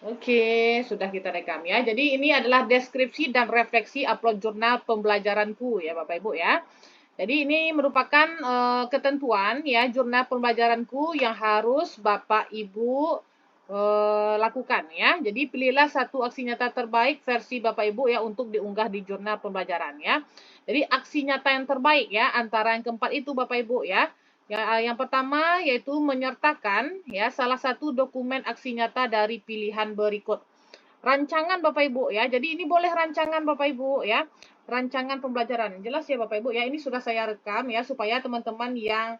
Oke, sudah kita rekam ya. Jadi ini adalah deskripsi dan refleksi upload jurnal pembelajaranku ya Bapak Ibu ya. Jadi ini merupakan ketentuan ya jurnal pembelajaranku yang harus Bapak Ibu lakukan ya. Jadi pilihlah satu aksi nyata terbaik versi Bapak Ibu ya untuk diunggah di jurnal pembelajaran ya. Jadi aksi nyata yang terbaik ya antara yang keempat itu Bapak Ibu ya. Ya, yang pertama yaitu menyertakan ya salah satu dokumen aksi nyata dari pilihan berikut. Rancangan Bapak Ibu ya. Jadi ini boleh rancangan Bapak Ibu ya. Rancangan pembelajaran. Jelas ya Bapak Ibu ya. Ini sudah saya rekam ya supaya teman-teman yang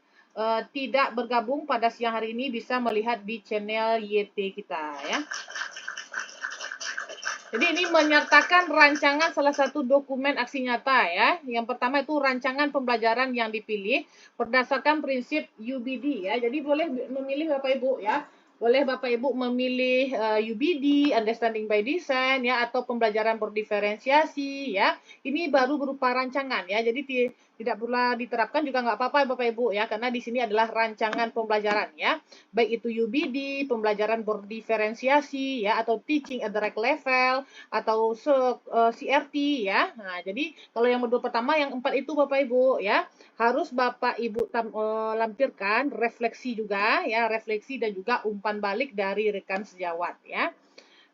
tidak bergabung pada siang hari ini bisa melihat di channel YT kita ya. Jadi ini menyertakan rancangan salah satu dokumen aksi nyata ya. Yang pertama itu rancangan pembelajaran yang dipilih berdasarkan prinsip UBD ya. Jadi boleh memilih Bapak Ibu ya. Boleh Bapak Ibu memilih UBD, Understanding by Design ya atau pembelajaran berdiferensiasi ya. Ini baru berupa rancangan ya. Jadi tidak pula diterapkan juga nggak apa-apa Bapak Ibu ya karena di sini adalah rancangan pembelajaran ya. Baik itu UBD, pembelajaran berdiferensiasi ya atau teaching at the right level atau CRT ya. Nah, jadi kalau yang modul pertama yang 4 itu Bapak Ibu ya, harus Bapak Ibu lampirkan refleksi juga ya, refleksi dan juga umpan balik dari rekan sejawat ya.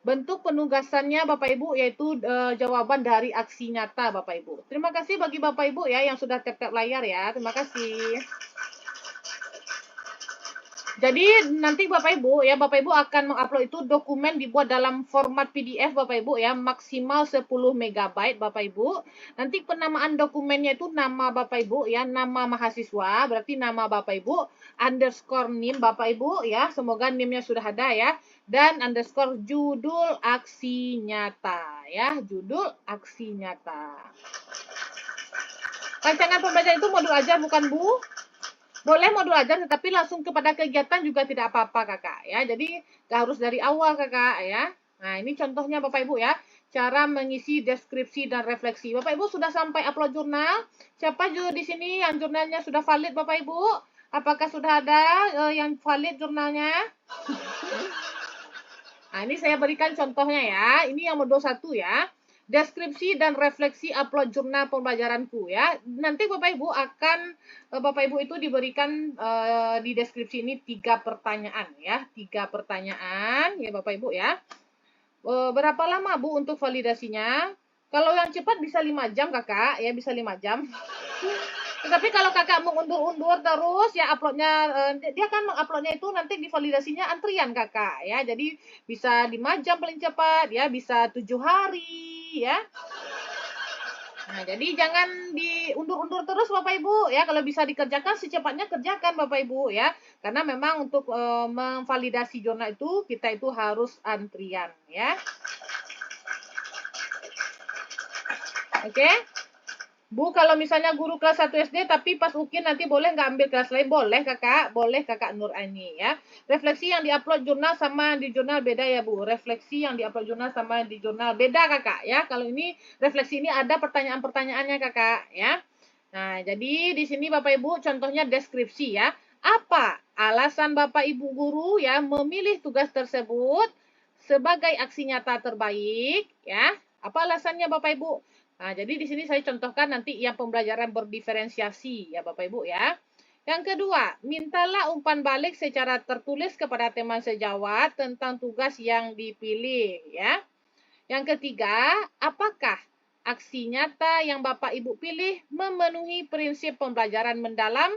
Bentuk penugasannya Bapak Ibu yaitu jawaban dari aksi nyata Bapak Ibu. Terima kasih bagi Bapak Ibu ya yang sudah tap-tap layar ya. Terima kasih. Jadi nanti Bapak Ibu akan mengupload itu dokumen dibuat dalam format PDF Bapak Ibu ya, maksimal 10 MB Bapak Ibu. Nanti penamaan dokumennya itu nama Bapak Ibu ya, nama mahasiswa, berarti nama Bapak Ibu, underscore NIM Bapak Ibu ya, semoga NIM-nya sudah ada ya, dan underscore judul aksi nyata ya, judul aksi nyata. Rancangan pembelajaran itu modul ajar bukan Bu? Boleh modul ajar tetapi langsung kepada kegiatan juga tidak apa-apa Kakak ya. Jadi nggak harus dari awal Kakak ya. Nah, ini contohnya Bapak Ibu ya. Cara mengisi deskripsi dan refleksi. Bapak Ibu sudah sampai upload jurnal? Siapa juga di sini yang jurnalnya sudah valid Bapak Ibu? Apakah sudah ada yang valid jurnalnya? Nah, ini saya berikan contohnya ya. Ini yang modul 1 ya. Deskripsi dan refleksi upload jurnal pembelajaranku ya. Nanti Bapak Ibu akan Bapak Ibu itu diberikan di deskripsi ini 3 pertanyaan ya. 3 pertanyaan ya Bapak Ibu ya. Berapa lama Bu untuk validasinya? Kalau yang cepat bisa 5 jam Kakak ya, bisa 5 jam. Tetapi kalau Kakak mau undur-undur terus ya uploadnya dia kan menguploadnya itu nanti divalidasinya antrian Kakak ya. Jadi bisa 5 jam paling cepat ya, bisa 7 hari ya. Nah, jadi jangan diundur-undur terus Bapak Ibu ya. Kalau bisa dikerjakan secepatnya kerjakan Bapak Ibu ya. Karena memang untuk memvalidasi jurnal itu kita itu harus antrian ya. Oke? Bu, kalau misalnya guru kelas 1 SD tapi pas UKIN nanti boleh nggak ambil kelas lain? Boleh Kakak, boleh Kakak Nur Aini ya. Refleksi yang diupload jurnal sama di jurnal beda ya Bu. Refleksi yang diupload jurnal sama di jurnal beda Kakak ya. Kalau ini refleksi ini ada pertanyaan-pertanyaannya Kakak ya. Nah, jadi di sini Bapak Ibu contohnya deskripsi ya. Apa alasan Bapak Ibu guru ya memilih tugas tersebut sebagai aksi nyata terbaik ya? Apa alasannya Bapak Ibu? Nah, jadi di sini saya contohkan nanti yang pembelajaran berdiferensiasi ya Bapak Ibu ya. Yang kedua, mintalah umpan balik secara tertulis kepada teman sejawat tentang tugas yang dipilih ya. Yang ketiga, apakah aksi nyata yang Bapak Ibu pilih memenuhi prinsip pembelajaran mendalam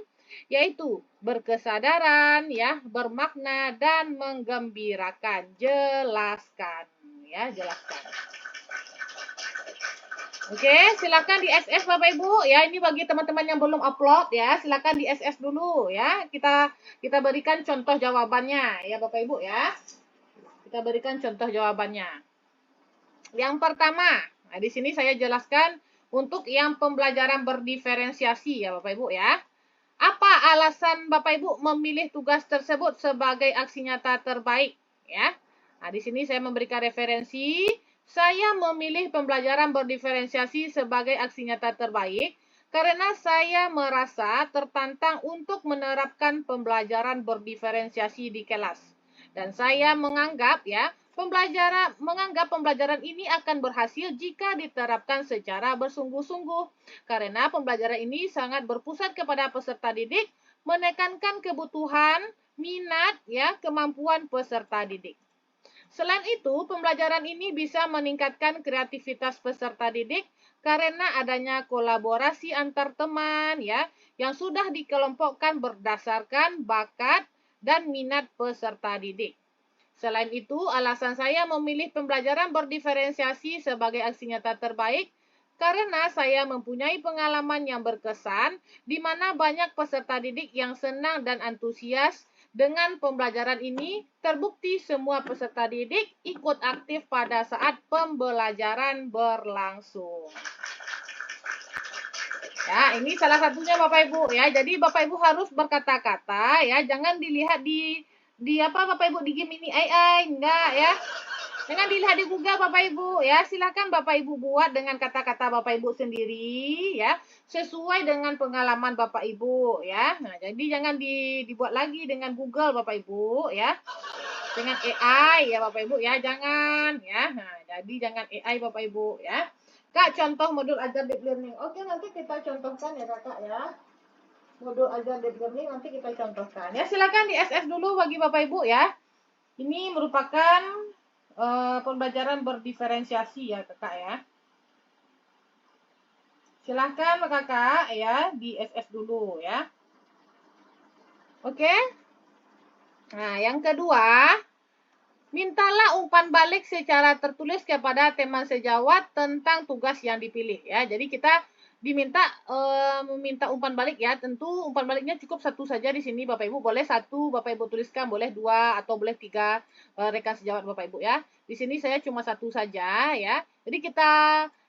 yaitu berkesadaran ya, bermakna dan menggembirakan. Jelaskan ya, jelaskan. Oke, silakan di SS Bapak Ibu ya. Ini bagi teman-teman yang belum upload ya, silakan di SS dulu ya. Kita berikan contoh jawabannya ya Bapak Ibu ya. Kita berikan contoh jawabannya. Yang pertama, nah di sini saya jelaskan untuk yang pembelajaran berdiferensiasi ya Bapak Ibu ya. Apa alasan Bapak Ibu memilih tugas tersebut sebagai aksi nyata terbaik ya? Nah, di sini saya memberikan referensi. Saya memilih pembelajaran berdiferensiasi sebagai aksi nyata terbaik karena saya merasa tertantang untuk menerapkan pembelajaran berdiferensiasi di kelas. Dan saya menganggap ya, Menganggap pembelajaran ini akan berhasil jika diterapkan secara bersungguh-sungguh. Karena pembelajaran ini sangat berpusat kepada peserta didik, menekankan kebutuhan, minat, ya, kemampuan peserta didik. Selain itu, pembelajaran ini bisa meningkatkan kreativitas peserta didik karena adanya kolaborasi antar teman, ya, yang sudah dikelompokkan berdasarkan bakat dan minat peserta didik. Selain itu, alasan saya memilih pembelajaran berdiferensiasi sebagai aksi nyata terbaik karena saya mempunyai pengalaman yang berkesan di mana banyak peserta didik yang senang dan antusias dengan pembelajaran ini. Terbukti semua peserta didik ikut aktif pada saat pembelajaran berlangsung. Ya, ini salah satunya Bapak Ibu ya. Jadi Bapak Ibu harus berkata-kata ya, jangan dilihat di apa Bapak Ibu di Gemini AI, enggak ya. Jangan dilihat di Google Bapak Ibu ya. Silakan Bapak Ibu buat dengan kata-kata Bapak Ibu sendiri ya, sesuai dengan pengalaman Bapak Ibu ya. Nah, jadi jangan dibuat lagi dengan Google Bapak Ibu ya. Dengan AI ya Bapak Ibu ya, jangan ya. Nah, jadi jangan AI Bapak Ibu ya. Kak, contoh modul ajar deep learning. Oke, nanti kita contohkan ya Kakak ya. Modul ajar deep learning nanti kita contohkan. Ya, silakan di SS dulu bagi Bapak Ibu ya. Ini merupakan pembelajaran berdiferensiasi ya Kakak ya. Silahkan Kakak ya di SS dulu ya. Oke. Nah, yang kedua, mintalah umpan balik secara tertulis kepada teman sejawat tentang tugas yang dipilih ya. Jadi kita diminta meminta umpan balik ya. Tentu umpan baliknya cukup satu saja di sini Bapak Ibu. Boleh satu Bapak Ibu tuliskan, boleh dua atau boleh tiga rekan sejawat Bapak Ibu ya. Di sini saya cuma satu saja ya. Jadi kita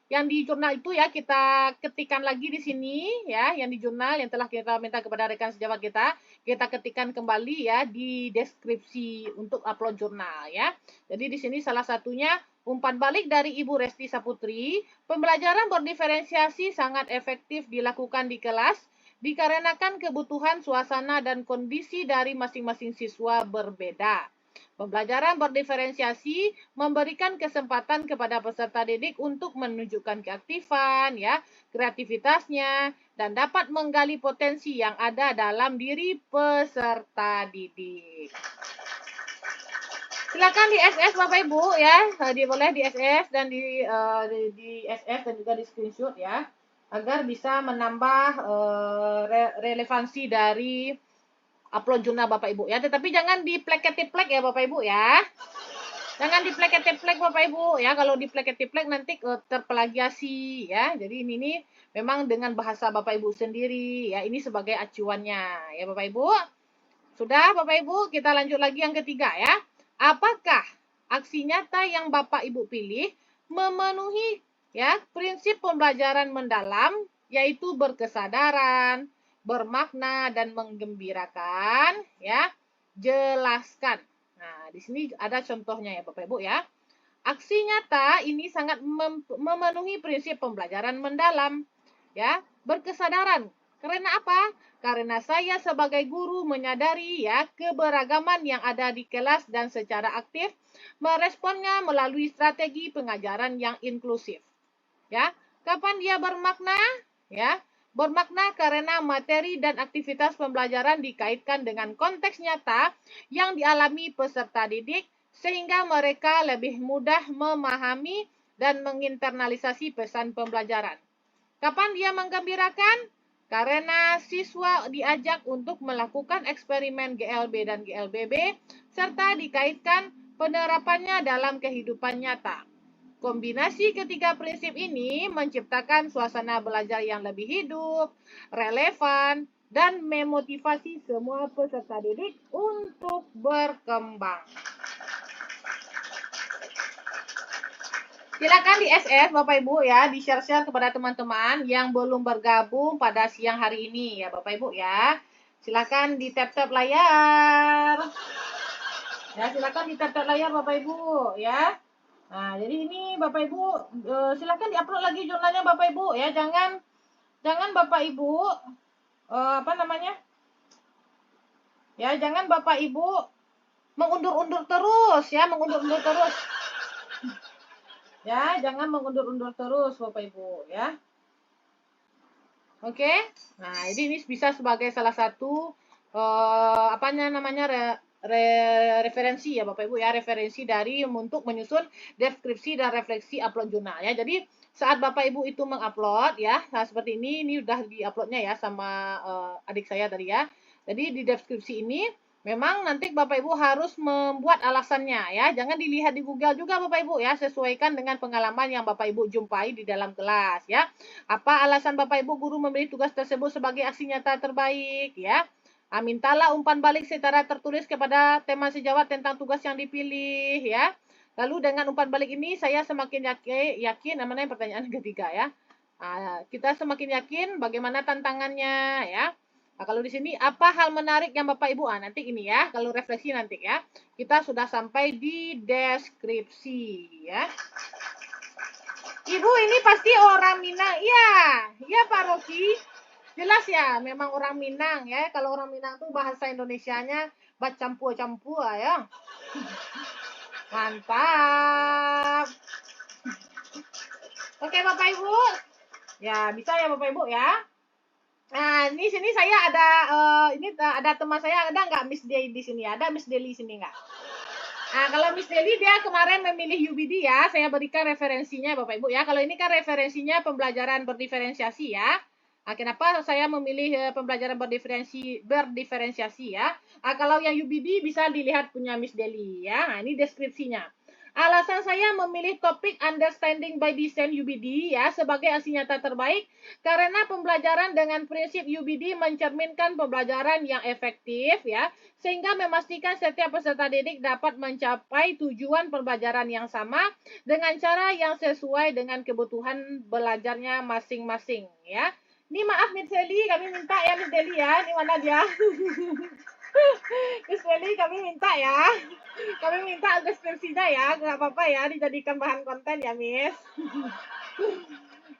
yang di jurnal itu ya kita ketikkan lagi di sini ya, yang di jurnal yang telah kita minta kepada rekan sejawat kita ketikkan kembali ya di deskripsi untuk upload jurnal ya. Jadi di sini salah satunya umpan balik dari Ibu Resti Saputri, pembelajaran berdiferensiasi sangat efektif dilakukan di kelas dikarenakan kebutuhan suasana dan kondisi dari masing-masing siswa berbeda. Pembelajaran berdiferensiasi memberikan kesempatan kepada peserta didik untuk menunjukkan keaktifan, ya, kreativitasnya, dan dapat menggali potensi yang ada dalam diri peserta didik. Silakan di SS Bapak Ibu ya, boleh di SS dan di SS dan juga di screenshot ya, agar bisa menambah relevansi dari upload jurnal Bapak Ibu ya. Tetapi jangan diplek-tiplek ya Bapak Ibu ya. Jangan diplek-tiplek Bapak Ibu ya. Kalau diplek-tiplek nanti terplagiasi ya. Jadi ini memang dengan bahasa Bapak Ibu sendiri ya. Ini sebagai acuannya ya Bapak Ibu. Sudah Bapak Ibu, kita lanjut lagi yang ketiga ya. Apakah aksi nyata yang Bapak Ibu pilih memenuhi ya prinsip pembelajaran mendalam, yaitu berkesadaran, bermakna, dan menggembirakan ya? Jelaskan. Nah, di sini ada contohnya ya Bapak Ibu ya. Aksi nyata ini sangat memenuhi prinsip pembelajaran mendalam ya, berkesadaran. Karena apa? Karena saya sebagai guru menyadari ya keberagaman yang ada di kelas dan secara aktif meresponnya melalui strategi pengajaran yang inklusif. Ya, kapan dia bermakna? Ya, bermakna karena materi dan aktivitas pembelajaran dikaitkan dengan konteks nyata yang dialami peserta didik sehingga mereka lebih mudah memahami dan menginternalisasi pesan pembelajaran. Kapan dia menggembirakan? Karena siswa diajak untuk melakukan eksperimen GLB dan GLBB serta dikaitkan penerapannya dalam kehidupan nyata. Kombinasi ketiga prinsip ini menciptakan suasana belajar yang lebih hidup, relevan, dan memotivasi semua peserta didik untuk berkembang. Silakan di SS Bapak Ibu ya, di share-share kepada teman-teman yang belum bergabung pada siang hari ini ya Bapak Ibu ya. Silakan di tap-tap layar. Ya, silakan di tap-tap layar Bapak Ibu ya. Nah, jadi ini Bapak Ibu silakan di-upload lagi jurnalnya Bapak Ibu ya. Jangan Bapak Ibu apa namanya? Ya, jangan Bapak Ibu mengundur-undur terus ya, mengundur-undur terus. Ya, jangan mengundur-undur terus Bapak Ibu ya. Oke. Nah, jadi ini bisa sebagai salah satu apanya namanya referensi ya Bapak Ibu ya, referensi dari untuk menyusun deskripsi dan refleksi upload jurnal ya. Jadi saat Bapak Ibu itu mengupload ya, nah seperti ini udah diuploadnya ya sama adik saya tadi ya. Jadi di deskripsi ini memang nanti Bapak Ibu harus membuat alasannya ya. Jangan dilihat di Google juga Bapak Ibu ya, sesuaikan dengan pengalaman yang Bapak Ibu jumpai di dalam kelas ya. Apa alasan Bapak Ibu guru memberi tugas tersebut sebagai aksi nyata terbaik ya? Mintalah umpan balik secara tertulis kepada tema sejawat tentang tugas yang dipilih ya. Lalu dengan umpan balik ini saya semakin yakin namanya pertanyaan ketiga ya. Kita semakin yakin bagaimana tantangannya ya. Nah, kalau di sini apa hal menarik yang Bapak Ibu nanti ini ya, kalau refleksi nanti ya. Kita sudah sampai di deskripsi ya. Ibu ini pasti orang Minang. Iya, iya Pak Rocky. Jelas ya, memang orang Minang ya. Kalau orang Minang tuh bahasa Indonesianya bacampur-campur ya. Mantap. Oke Bapak Ibu. Ya, bisa ya Bapak Ibu ya. Nah, ini sini saya ada ini ada teman saya, ada nggak Miss Deli di sini? Ada Miss Deli sini nggak? Nah, kalau Miss Deli dia kemarin memilih UBD ya, saya berikan referensinya Bapak Ibu ya. Kalau ini kan referensinya pembelajaran berdiferensiasi ya. Nah, kenapa saya memilih pembelajaran berdiferensiasi ya? Nah, kalau yang UBD bisa dilihat punya Miss Deli ya. Nah, ini deskripsinya. Alasan saya memilih topik Understanding by Design UBD ya sebagai aksi nyata terbaik karena pembelajaran dengan prinsip UBD mencerminkan pembelajaran yang efektif ya, sehingga memastikan setiap peserta didik dapat mencapai tujuan pembelajaran yang sama dengan cara yang sesuai dengan kebutuhan belajarnya masing-masing ya. Ini maaf Miss Deli, kami minta ya Miss Deli ya, ini mana dia? Miss Deli kami minta ya. Kami minta deskripsinya ya, nggak apa-apa ya dijadikan bahan konten ya Miss.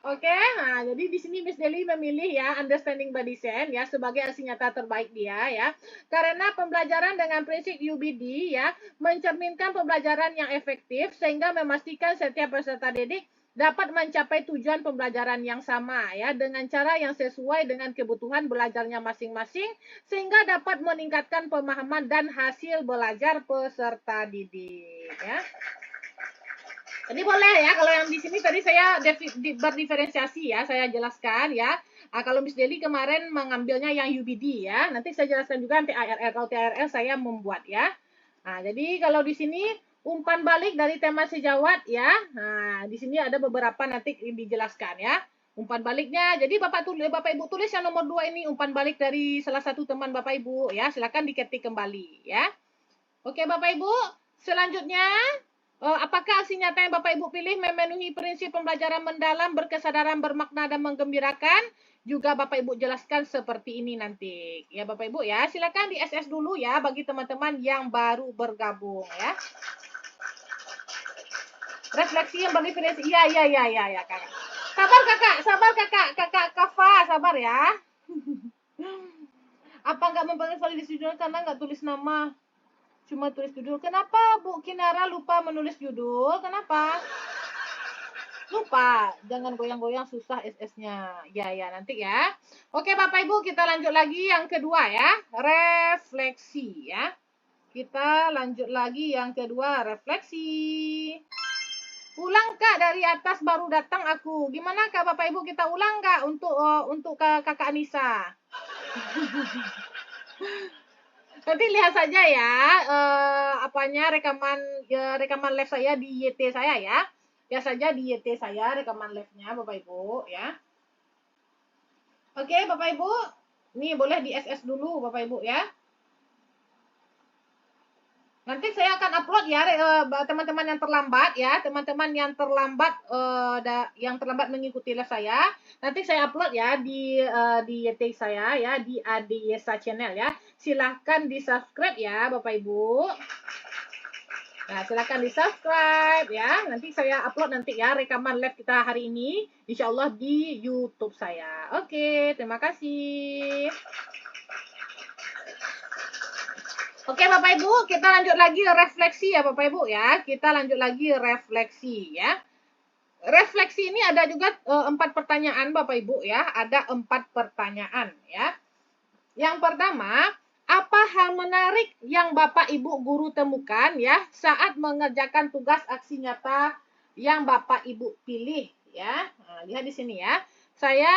Oke, nah jadi di sini Miss Deli memilih ya Understanding by Design ya sebagai aksi nyata terbaik dia ya. Karena pembelajaran dengan prinsip UBD ya mencerminkan pembelajaran yang efektif sehingga memastikan setiap peserta didik dapat mencapai tujuan pembelajaran yang sama ya dengan cara yang sesuai dengan kebutuhan belajarnya masing-masing sehingga dapat meningkatkan pemahaman dan hasil belajar peserta didik ya. Jadi boleh ya, kalau yang di sini tadi saya berdiferensiasi ya, saya jelaskan ya. Kalau Miss Deli kemarin mengambilnya yang UBD ya, nanti saya jelaskan juga TARL. Kalau TARL saya membuat ya. Nah, jadi kalau di sini umpan balik dari tema sejawat ya. Nah, di sini ada beberapa nanti dijelaskan ya. Umpan baliknya, jadi Bapak Ibu tulis yang nomor 2 ini umpan balik dari salah satu teman Bapak Ibu ya. Silakan diketik kembali ya. Oke Bapak Ibu, selanjutnya apakah aksi nyata yang Bapak Ibu pilih memenuhi prinsip pembelajaran mendalam, berkesadaran, bermakna, dan menggembirakan? Juga Bapak Ibu jelaskan seperti ini nanti. Ya Bapak Ibu ya, silakan di SS dulu ya bagi teman-teman yang baru bergabung ya. Refleksi yang berdiferensi. Ya kakak. Sabar kakak Kafa, sabar ya. Apa nggak mempengaruhi validasi judul karena nggak tulis nama? Cuma tulis judul. Kenapa Bu Kinara lupa menulis judul? Kenapa? Lupa. Jangan goyang-goyang susah SS-nya. Ya, nanti ya. Oke, Bapak Ibu, kita lanjut lagi yang kedua ya. Refleksi ya. Kita lanjut lagi yang kedua, refleksi. Ulang Kak, dari atas baru datang aku. Gimana Kak Bapak Ibu, kita ulang Kak untuk Kakak Anissa? Nanti lihat saja ya rekaman live saya di YT saya ya. Lihat saja di YT saya rekaman live-nya Bapak Ibu ya. Oke, Bapak Ibu. Nih boleh di SS dulu Bapak Ibu ya. Nanti saya akan upload ya teman-teman yang terlambat ya, teman-teman yang terlambat mengikuti live saya. Nanti saya upload ya di YT saya ya, di Yesa channel ya. Silahkan di-subscribe ya Bapak Ibu. Nah, silahkan di-subscribe ya. Nanti saya upload nanti ya rekaman live kita hari ini insyaallah di YouTube saya. Oke, terima kasih. Oke Bapak Ibu, kita lanjut lagi refleksi ya Bapak Ibu ya. Kita lanjut lagi refleksi ya. Refleksi ini ada juga 4 pertanyaan Bapak Ibu ya. Ada 4 pertanyaan ya. Yang pertama, apa hal menarik yang Bapak Ibu guru temukan ya saat mengerjakan tugas aksi nyata yang Bapak Ibu pilih ya. Nah, lihat di sini ya. Saya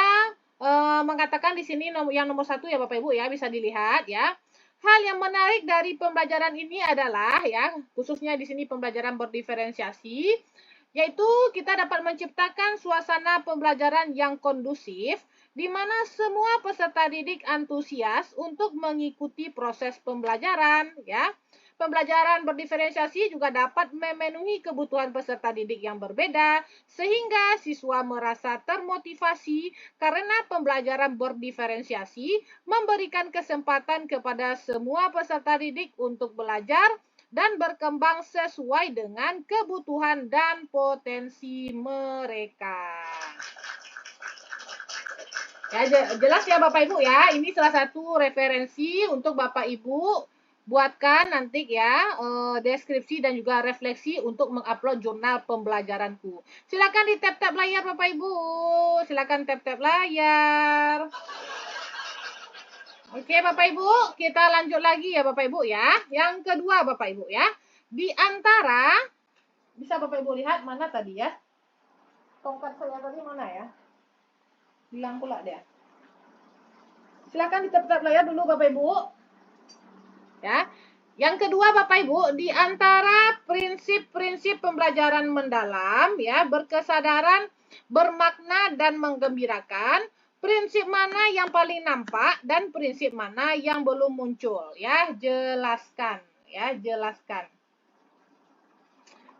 mengatakan di sini yang nomor 1 ya Bapak Ibu ya, bisa dilihat ya. Hal yang menarik dari pembelajaran ini adalah ya, khususnya di sini pembelajaran berdiferensiasi, yaitu kita dapat menciptakan suasana pembelajaran yang kondusif di mana semua peserta didik antusias untuk mengikuti proses pembelajaran ya. Pembelajaran berdiferensiasi juga dapat memenuhi kebutuhan peserta didik yang berbeda sehingga siswa merasa termotivasi karena pembelajaran berdiferensiasi memberikan kesempatan kepada semua peserta didik untuk belajar dan berkembang sesuai dengan kebutuhan dan potensi mereka. Ya, jelas ya Bapak Ibu ya, ini salah satu referensi untuk Bapak Ibu buatkan nanti ya deskripsi dan juga refleksi untuk mengupload jurnal pembelajaranku. Silakan di tap-tap layar Bapak Ibu, silakan tap-tap layar. Oke Bapak Ibu, kita lanjut lagi ya Bapak Ibu ya. Yang kedua Bapak Ibu ya, di antara, bisa Bapak Ibu lihat mana tadi ya? Tongkat saya tadi mana ya? Bilang pula dia. Silakan di tap-tap layar dulu Bapak Ibu. Ya. Yang kedua Bapak Ibu, di antara prinsip-prinsip pembelajaran mendalam ya, berkesadaran, bermakna dan menggembirakan, prinsip mana yang paling nampak dan prinsip mana yang belum muncul ya, jelaskan ya, jelaskan.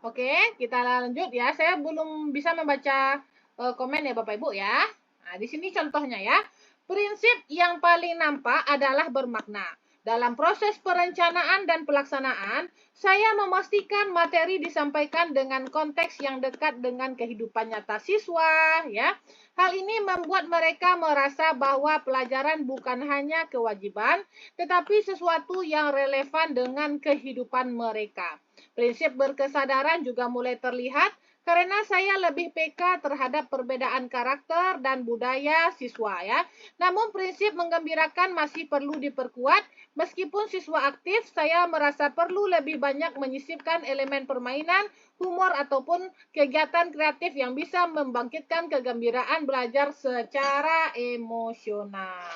Oke, kita lanjut ya. Saya belum bisa membaca komen ya Bapak Ibu ya. Nah, di sini contohnya ya. Prinsip yang paling nampak adalah bermakna. Dalam proses perencanaan dan pelaksanaan, saya memastikan materi disampaikan dengan konteks yang dekat dengan kehidupan nyata siswa, ya. Hal ini membuat mereka merasa bahwa pelajaran bukan hanya kewajiban, tetapi sesuatu yang relevan dengan kehidupan mereka. Prinsip berkesadaran juga mulai terlihat karena saya lebih peka terhadap perbedaan karakter dan budaya siswa ya. Namun prinsip menggembirakan masih perlu diperkuat. Meskipun siswa aktif, saya merasa perlu lebih banyak menyisipkan elemen permainan, humor ataupun kegiatan kreatif yang bisa membangkitkan kegembiraan belajar secara emosional.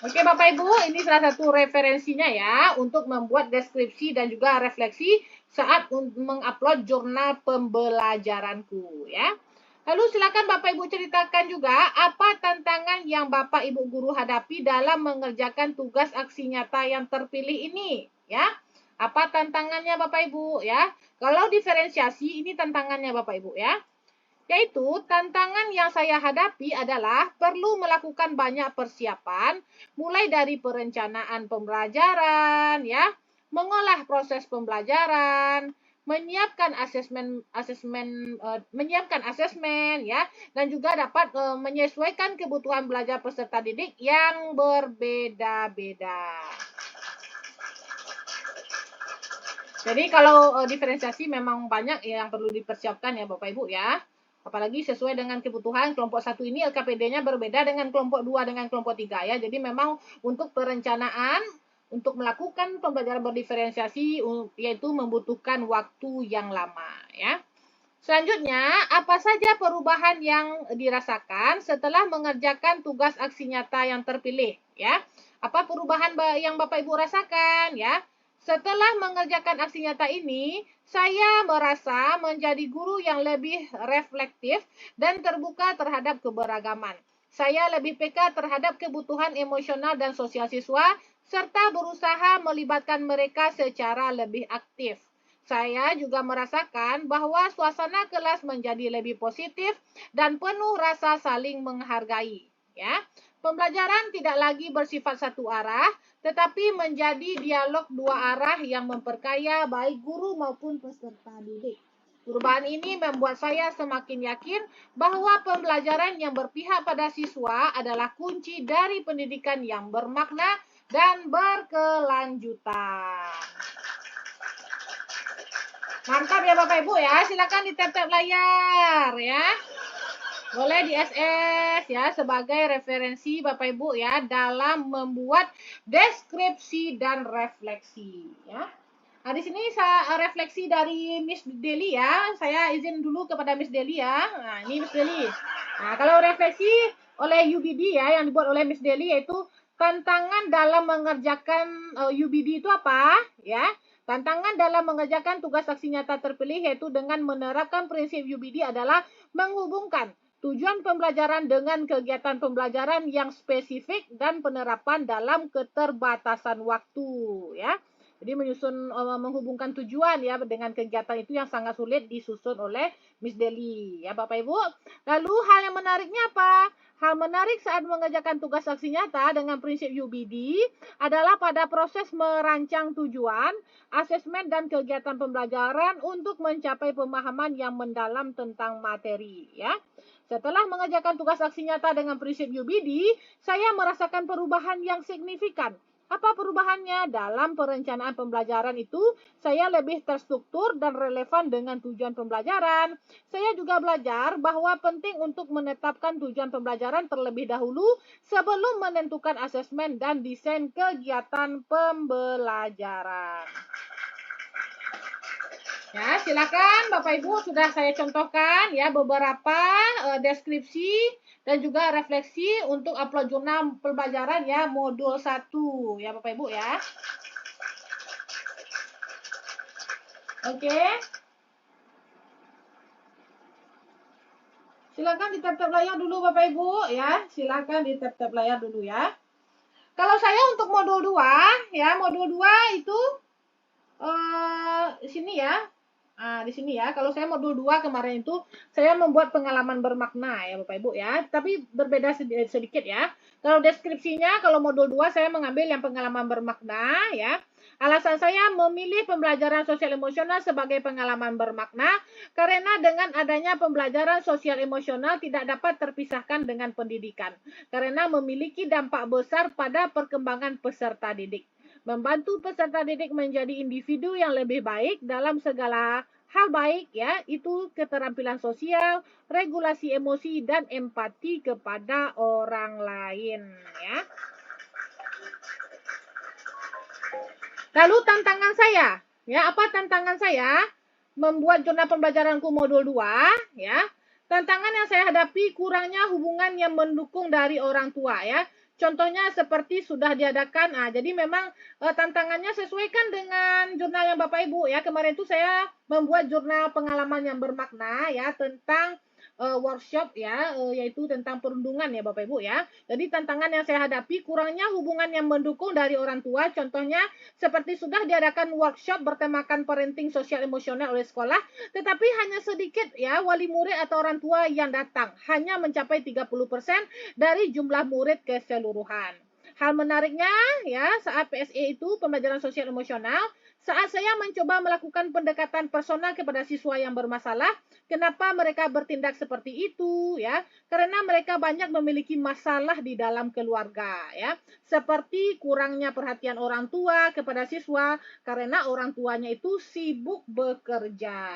Oke Bapak Ibu, ini salah satu referensinya ya untuk membuat deskripsi dan juga refleksi saat mengupload jurnal pembelajaranku ya. Lalu silakan Bapak Ibu ceritakan juga apa tantangan yang Bapak Ibu guru hadapi dalam mengerjakan tugas aksi nyata yang terpilih ini ya. Apa tantangannya Bapak Ibu ya? Kalau diferensiasi ini tantangannya Bapak Ibu ya. Yaitu tantangan yang saya hadapi adalah perlu melakukan banyak persiapan, mulai dari perencanaan pembelajaran, ya, mengolah proses pembelajaran, menyiapkan asesmen, ya, dan juga dapat menyesuaikan kebutuhan belajar peserta didik yang berbeda-beda. Jadi kalau diferensiasi memang banyak yang perlu dipersiapkan ya Bapak Ibu ya. Apalagi sesuai dengan kebutuhan kelompok 1 ini LKPD-nya berbeda dengan kelompok 2 dengan kelompok 3 ya. Jadi memang untuk perencanaan untuk melakukan pembelajaran berdiferensiasi yaitu membutuhkan waktu yang lama ya. Selanjutnya, apa saja perubahan yang dirasakan setelah mengerjakan tugas aksi nyata yang terpilih ya? Apa perubahan yang Bapak Ibu rasakan ya? Setelah mengerjakan aksi nyata ini, saya merasa menjadi guru yang lebih reflektif dan terbuka terhadap keberagaman. Saya lebih peka terhadap kebutuhan emosional dan sosial siswa, serta berusaha melibatkan mereka secara lebih aktif. Saya juga merasakan bahwa suasana kelas menjadi lebih positif dan penuh rasa saling menghargai. Ya, pembelajaran tidak lagi bersifat satu arah, tetapi menjadi dialog dua arah yang memperkaya baik guru maupun peserta didik. Perubahan ini membuat saya semakin yakin bahwa pembelajaran yang berpihak pada siswa adalah kunci dari pendidikan yang bermakna, dan berkelanjutan. Mantap ya Bapak Ibu ya, silakan di tap-tap layar ya. Boleh di SS ya sebagai referensi Bapak Ibu ya dalam membuat deskripsi dan refleksi ya. Nah, di sini saya refleksi dari Miss Deli ya. Saya izin dulu kepada Miss Deli ya. Nah, ini Miss Deli. Nah, kalau refleksi oleh UBD ya yang dibuat oleh Miss Deli yaitu tantangan dalam mengerjakan UBD itu apa ya? Tantangan dalam mengerjakan tugas saksi nyata terpilih yaitu dengan menerapkan prinsip UBD adalah menghubungkan tujuan pembelajaran dengan kegiatan pembelajaran yang spesifik dan penerapan dalam keterbatasan waktu ya. Jadi menghubungkan tujuan ya dengan kegiatan itu yang sangat sulit disusun oleh Miss Deli ya Bapak Ibu. Lalu hal yang menariknya apa? Hal menarik saat mengerjakan tugas saksi nyata dengan prinsip UBD adalah pada proses merancang tujuan, asesmen dan kegiatan pembelajaran untuk mencapai pemahaman yang mendalam tentang materi ya. Setelah mengerjakan tugas aksi nyata dengan prinsip UBD, saya merasakan perubahan yang signifikan. Apa perubahannya? Dalam perencanaan pembelajaran itu, saya lebih terstruktur dan relevan dengan tujuan pembelajaran. Saya juga belajar bahwa penting untuk menetapkan tujuan pembelajaran terlebih dahulu sebelum menentukan asesmen dan desain kegiatan pembelajaran. Ya, silakan Bapak Ibu sudah saya contohkan ya beberapa deskripsi dan juga refleksi untuk upload jurnal pembelajaran ya modul 1 ya Bapak Ibu ya. Oke. Silakan di tap-tap layar dulu Bapak Ibu ya. Silakan di tap-tap layar dulu ya. Kalau saya untuk modul 2 ya, modul 2 itu sini ya. Nah, di sini ya, kalau saya modul 2 kemarin itu, saya membuat pengalaman bermakna ya Bapak Ibu ya, tapi berbeda sedikit ya. Kalau deskripsinya, kalau modul 2 saya mengambil yang pengalaman bermakna ya. Alasan saya memilih pembelajaran sosial emosional sebagai pengalaman bermakna, karena dengan adanya pembelajaran sosial emosional tidak dapat terpisahkan dengan pendidikan, karena memiliki dampak besar pada perkembangan peserta didik. Membantu peserta didik menjadi individu yang lebih baik dalam segala hal baik ya, itu keterampilan sosial, regulasi emosi dan empati kepada orang lain ya. Lalu tantangan saya, ya apa tantangan saya? Membuat jurnal pembelajaranku modul 2 ya. Tantangan yang saya hadapi kurangnya hubungan yang mendukung dari orang tua ya. Contohnya seperti sudah diadakan, jadi memang tantangannya sesuaikan dengan jurnal yang Bapak Ibu ya. Kemarin itu saya membuat jurnal pengalaman yang bermakna ya tentang workshop ya, yaitu tentang perundungan ya Bapak Ibu ya. Jadi tantangan yang saya hadapi kurangnya hubungan yang mendukung dari orang tua. Contohnya seperti sudah diadakan workshop bertemakan parenting sosial emosional oleh sekolah, tetapi hanya sedikit ya wali murid atau orang tua yang datang, hanya mencapai 30% dari jumlah murid keseluruhan. Hal menariknya ya saat PSE itu pembelajaran sosial emosional, saat saya mencoba melakukan pendekatan personal kepada siswa yang bermasalah, kenapa mereka bertindak seperti itu ya? Karena mereka banyak memiliki masalah di dalam keluarga ya. Seperti kurangnya perhatian orang tua kepada siswa karena orang tuanya itu sibuk bekerja.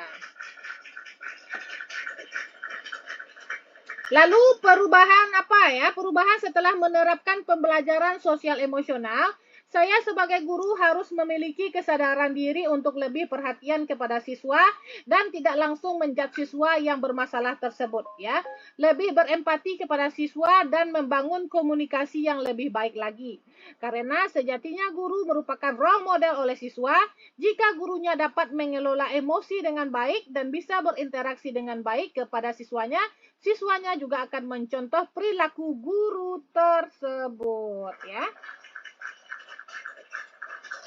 Lalu perubahan apa ya? Perubahan setelah menerapkan pembelajaran sosial emosional, saya sebagai guru harus memiliki kesadaran diri untuk lebih perhatian kepada siswa dan tidak langsung menjudge siswa yang bermasalah tersebut ya. Lebih berempati kepada siswa dan membangun komunikasi yang lebih baik lagi. Karena sejatinya guru merupakan role model oleh siswa. Jika gurunya dapat mengelola emosi dengan baik dan bisa berinteraksi dengan baik kepada siswanya, siswanya juga akan mencontoh perilaku guru tersebut ya.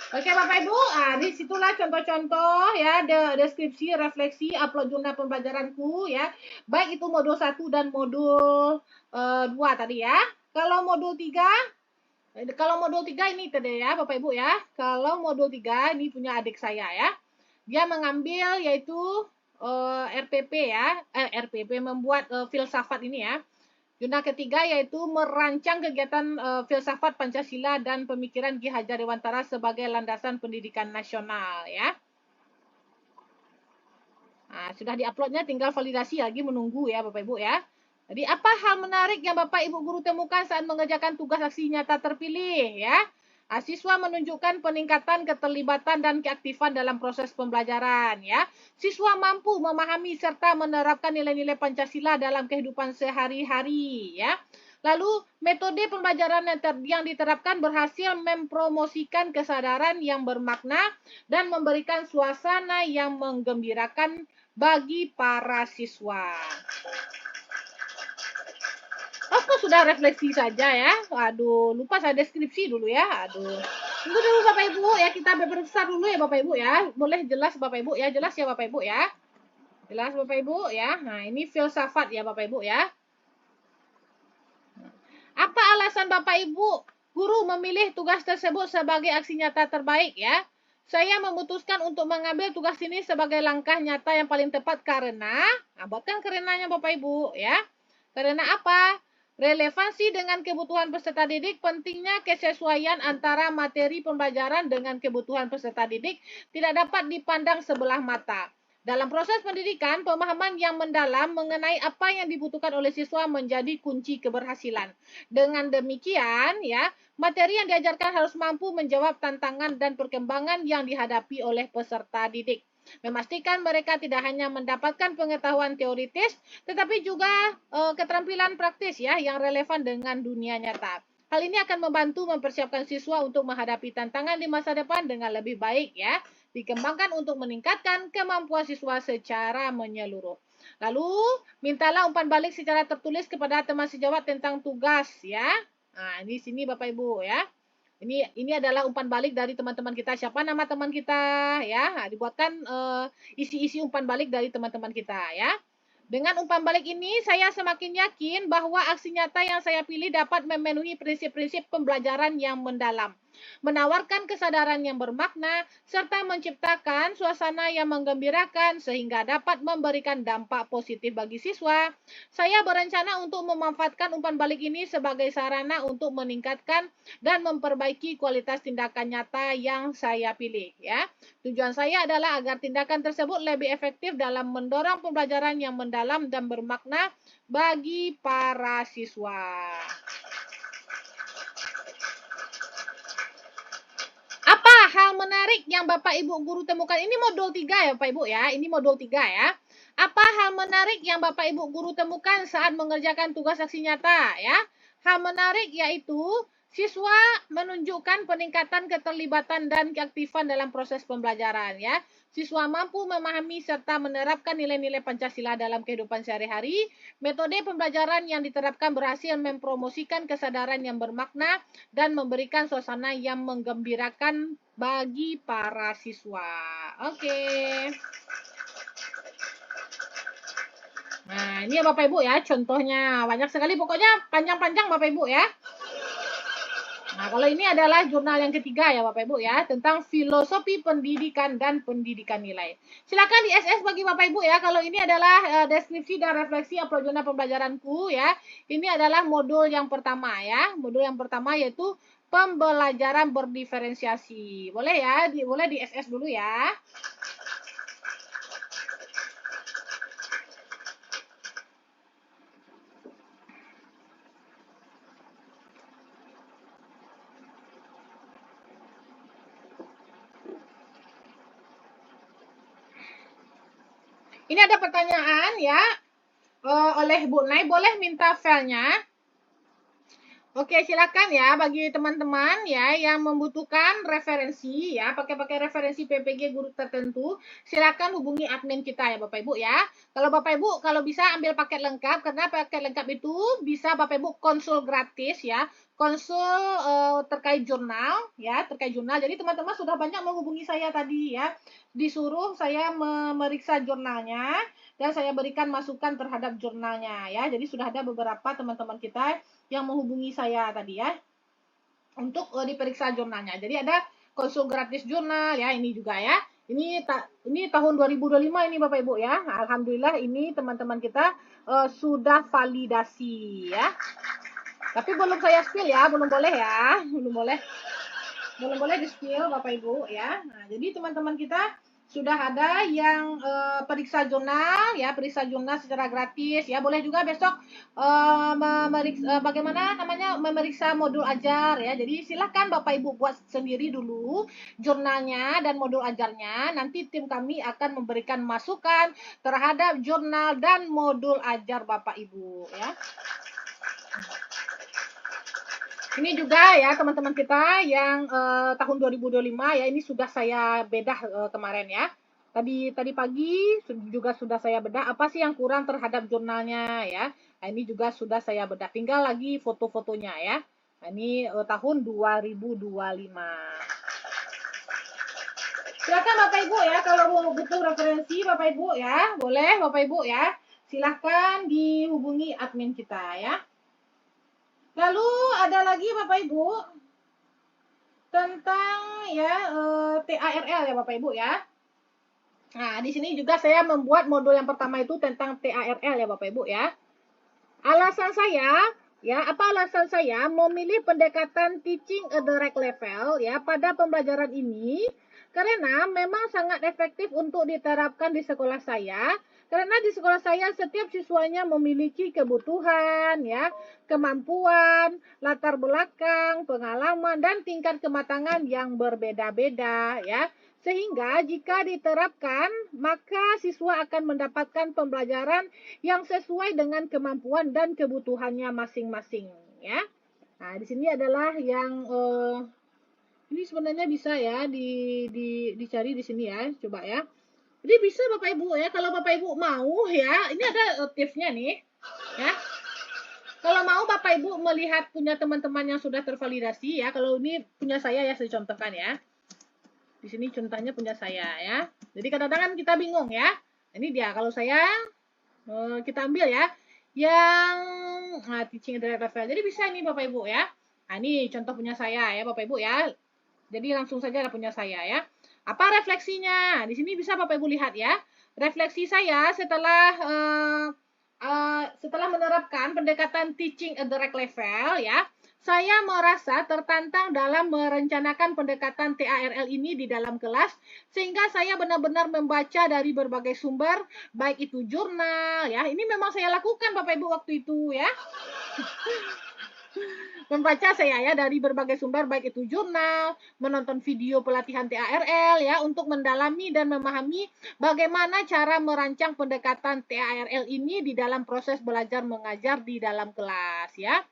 Oke Bapak Ibu, disitulah contoh-contoh ya deskripsi, refleksi, upload jurnal pembelajaranku ya. Baik itu modul 1 dan modul 2 tadi ya. Kalau modul 3 ini tadi ya Bapak Ibu ya. Kalau modul 3 ini punya adik saya ya. Dia mengambil yaitu RPP ya. RPP membuat filsafat ini ya. Jurnal ketiga yaitu merancang kegiatan filsafat Pancasila dan pemikiran Ki Hajar Dewantara sebagai landasan pendidikan nasional ya. Nah, sudah diuploadnya, tinggal validasi lagi, menunggu ya Bapak Ibu ya. Jadi apa hal menarik yang Bapak Ibu guru temukan saat mengerjakan tugas aksi nyata terpilih ya? Siswa menunjukkan peningkatan keterlibatan dan keaktifan dalam proses pembelajaran ya. Siswa mampu memahami serta menerapkan nilai-nilai Pancasila dalam kehidupan sehari-hari ya. Lalu metode pembelajaran yang diterapkan berhasil mempromosikan kesadaran yang bermakna dan memberikan suasana yang menggembirakan bagi para siswa. Apa sudah refleksi saja ya? Aduh, lupa saya deskripsi dulu ya. Aduh. Tunggu dulu Bapak Ibu ya, kita berpesan dulu ya Bapak Ibu ya. Boleh jelas Bapak Ibu ya, jelas ya Bapak Ibu ya. Jelas Bapak Ibu ya. Nah, ini filsafat ya Bapak Ibu ya. Apa alasan Bapak Ibu guru memilih tugas tersebut sebagai aksi nyata terbaik ya? Saya memutuskan untuk mengambil tugas ini sebagai langkah nyata yang paling tepat karena, buatkan karenanya Bapak Ibu ya. Karena apa? Relevansi dengan kebutuhan peserta didik, pentingnya kesesuaian antara materi pembelajaran dengan kebutuhan peserta didik tidak dapat dipandang sebelah mata. Dalam proses pendidikan, pemahaman yang mendalam mengenai apa yang dibutuhkan oleh siswa menjadi kunci keberhasilan. Dengan demikian, ya, materi yang diajarkan harus mampu menjawab tantangan dan perkembangan yang dihadapi oleh peserta didik. Memastikan mereka tidak hanya mendapatkan pengetahuan teoritis, tetapi juga keterampilan praktis ya yang relevan dengan dunia nyata. Hal ini akan membantu mempersiapkan siswa untuk menghadapi tantangan di masa depan dengan lebih baik ya. Dikembangkan untuk meningkatkan kemampuan siswa secara menyeluruh. Lalu, mintalah umpan balik secara tertulis kepada teman sejawat tentang tugas ya. Nah, ini sini Bapak Ibu ya. Ini adalah umpan balik dari teman-teman kita. Siapa nama teman kita ya? Nah, dibuatkan isi-isi umpan balik dari teman-teman kita ya. Dengan umpan balik ini, saya semakin yakin bahwa aksi nyata yang saya pilih dapat memenuhi prinsip-prinsip pembelajaran yang mendalam, menawarkan kesadaran yang bermakna, serta menciptakan suasana yang menggembirakan sehingga dapat memberikan dampak positif bagi siswa. Saya berencana untuk memanfaatkan umpan balik ini sebagai sarana untuk meningkatkan dan memperbaiki kualitas tindakan nyata yang saya pilih. Ya, tujuan saya adalah agar tindakan tersebut lebih efektif dalam mendorong pembelajaran yang mendalam dan bermakna bagi para siswa. Apa hal menarik yang Bapak Ibu guru temukan? Ini modul 3 ya Bapak Ibu ya. Ini modul 3 ya. Apa hal menarik yang Bapak Ibu guru temukan saat mengerjakan tugas aksi nyata ya? Hal menarik yaitu siswa menunjukkan peningkatan keterlibatan dan keaktifan dalam proses pembelajaran ya. Siswa mampu memahami serta menerapkan nilai-nilai Pancasila dalam kehidupan sehari-hari. Metode pembelajaran yang diterapkan berhasil mempromosikan kesadaran yang bermakna dan memberikan suasana yang menggembirakan bagi para siswa. Oke. Nah, ini ya Bapak Ibu ya, contohnya banyak sekali, pokoknya panjang-panjang Bapak Ibu ya. Nah, kalau ini adalah jurnal yang ketiga ya Bapak Ibu ya, tentang filosofi pendidikan dan pendidikan nilai. Silakan di SS bagi Bapak Ibu ya, kalau ini adalah deskripsi dan refleksi upload jurnal pembelajaranku ya. Ini adalah modul yang pertama ya, modul yang pertama yaitu pembelajaran berdiferensiasi. Boleh ya, boleh di SS dulu ya. Ini ada pertanyaan ya oleh Bu Nay, boleh minta filenya? Oke, silakan ya bagi teman-teman ya yang membutuhkan referensi ya, pakai referensi PPG guru tertentu, silakan hubungi admin kita ya Bapak Ibu ya. Kalau Bapak Ibu kalau bisa ambil paket lengkap, karena paket lengkap itu bisa Bapak Ibu konsul gratis ya. Konsul terkait jurnal ya, terkait jurnal. Jadi teman-teman sudah banyak menghubungi saya tadi ya. Disuruh saya memeriksa jurnalnya dan saya berikan masukan terhadap jurnalnya ya. Jadi sudah ada beberapa teman-teman kita yang menghubungi saya tadi ya untuk diperiksa jurnalnya. Jadi ada konsul gratis jurnal ya, ini juga ya. Ini tahun 2025 ini Bapak Ibu ya. Alhamdulillah ini teman-teman kita sudah validasi ya. Tapi belum saya spill ya, belum boleh ya, belum boleh di spill Bapak Ibu ya. Nah, jadi teman-teman kita sudah ada yang periksa jurnal ya, periksa jurnal secara gratis ya. Boleh juga besok bagaimana namanya memeriksa modul ajar ya. Jadi silahkan Bapak Ibu buat sendiri dulu jurnalnya dan modul ajarnya. Nanti tim kami akan memberikan masukan terhadap jurnal dan modul ajar Bapak Ibu ya. Ini juga ya teman-teman kita yang tahun 2025 ya, ini sudah saya bedah kemarin ya. Tadi pagi juga sudah saya bedah apa sih yang kurang terhadap jurnalnya ya. Nah, ini juga sudah saya bedah. Tinggal lagi foto-fotonya ya. Nah, ini tahun 2025. Silakan Bapak Ibu ya, kalau mau butuh referensi Bapak Ibu ya, boleh Bapak Ibu ya. Silahkan dihubungi admin kita ya. Lalu ada lagi Bapak Ibu tentang ya TARL ya Bapak Ibu ya. Nah, di sini juga saya membuat modul yang pertama itu tentang TARL ya Bapak Ibu ya. Alasan saya memilih pendekatan teaching a direct level ya pada pembelajaran ini karena memang sangat efektif untuk diterapkan di sekolah saya. Karena di sekolah saya setiap siswanya memiliki kebutuhan ya, kemampuan, latar belakang, pengalaman dan tingkat kematangan yang berbeda-beda ya. Sehingga jika diterapkan, maka siswa akan mendapatkan pembelajaran yang sesuai dengan kemampuan dan kebutuhannya masing-masing ya. Nah, di sini adalah yang ini sebenarnya bisa ya dicari di sini ya, coba ya. Jadi bisa Bapak Ibu ya, kalau Bapak Ibu mau ya, ini ada tipsnya nih ya. Kalau mau Bapak Ibu melihat punya teman-teman yang sudah tervalidasi ya, kalau ini punya saya ya, saya contohkan ya. Di sini contohnya punya saya ya. Jadi kadang-kadang kita bingung ya. Ini dia, kalau saya kita ambil ya yang teaching direct level. Jadi bisa ini Bapak Ibu ya. Nah, ini contoh punya saya ya Bapak Ibu ya. Jadi langsung saja ada punya saya ya. Apa refleksinya? Di sini bisa Bapak Ibu lihat ya. Refleksi saya setelah menerapkan pendekatan teaching a direct level ya. Saya merasa tertantang dalam merencanakan pendekatan TARL ini di dalam kelas sehingga saya benar-benar membaca dari berbagai sumber, baik itu jurnal ya. Ini memang saya lakukan Bapak Ibu waktu itu ya. Membaca saya ya dari berbagai sumber baik itu jurnal, menonton video pelatihan TARL ya untuk mendalami dan memahami bagaimana cara merancang pendekatan TARL ini di dalam proses belajar mengajar di dalam kelas ya.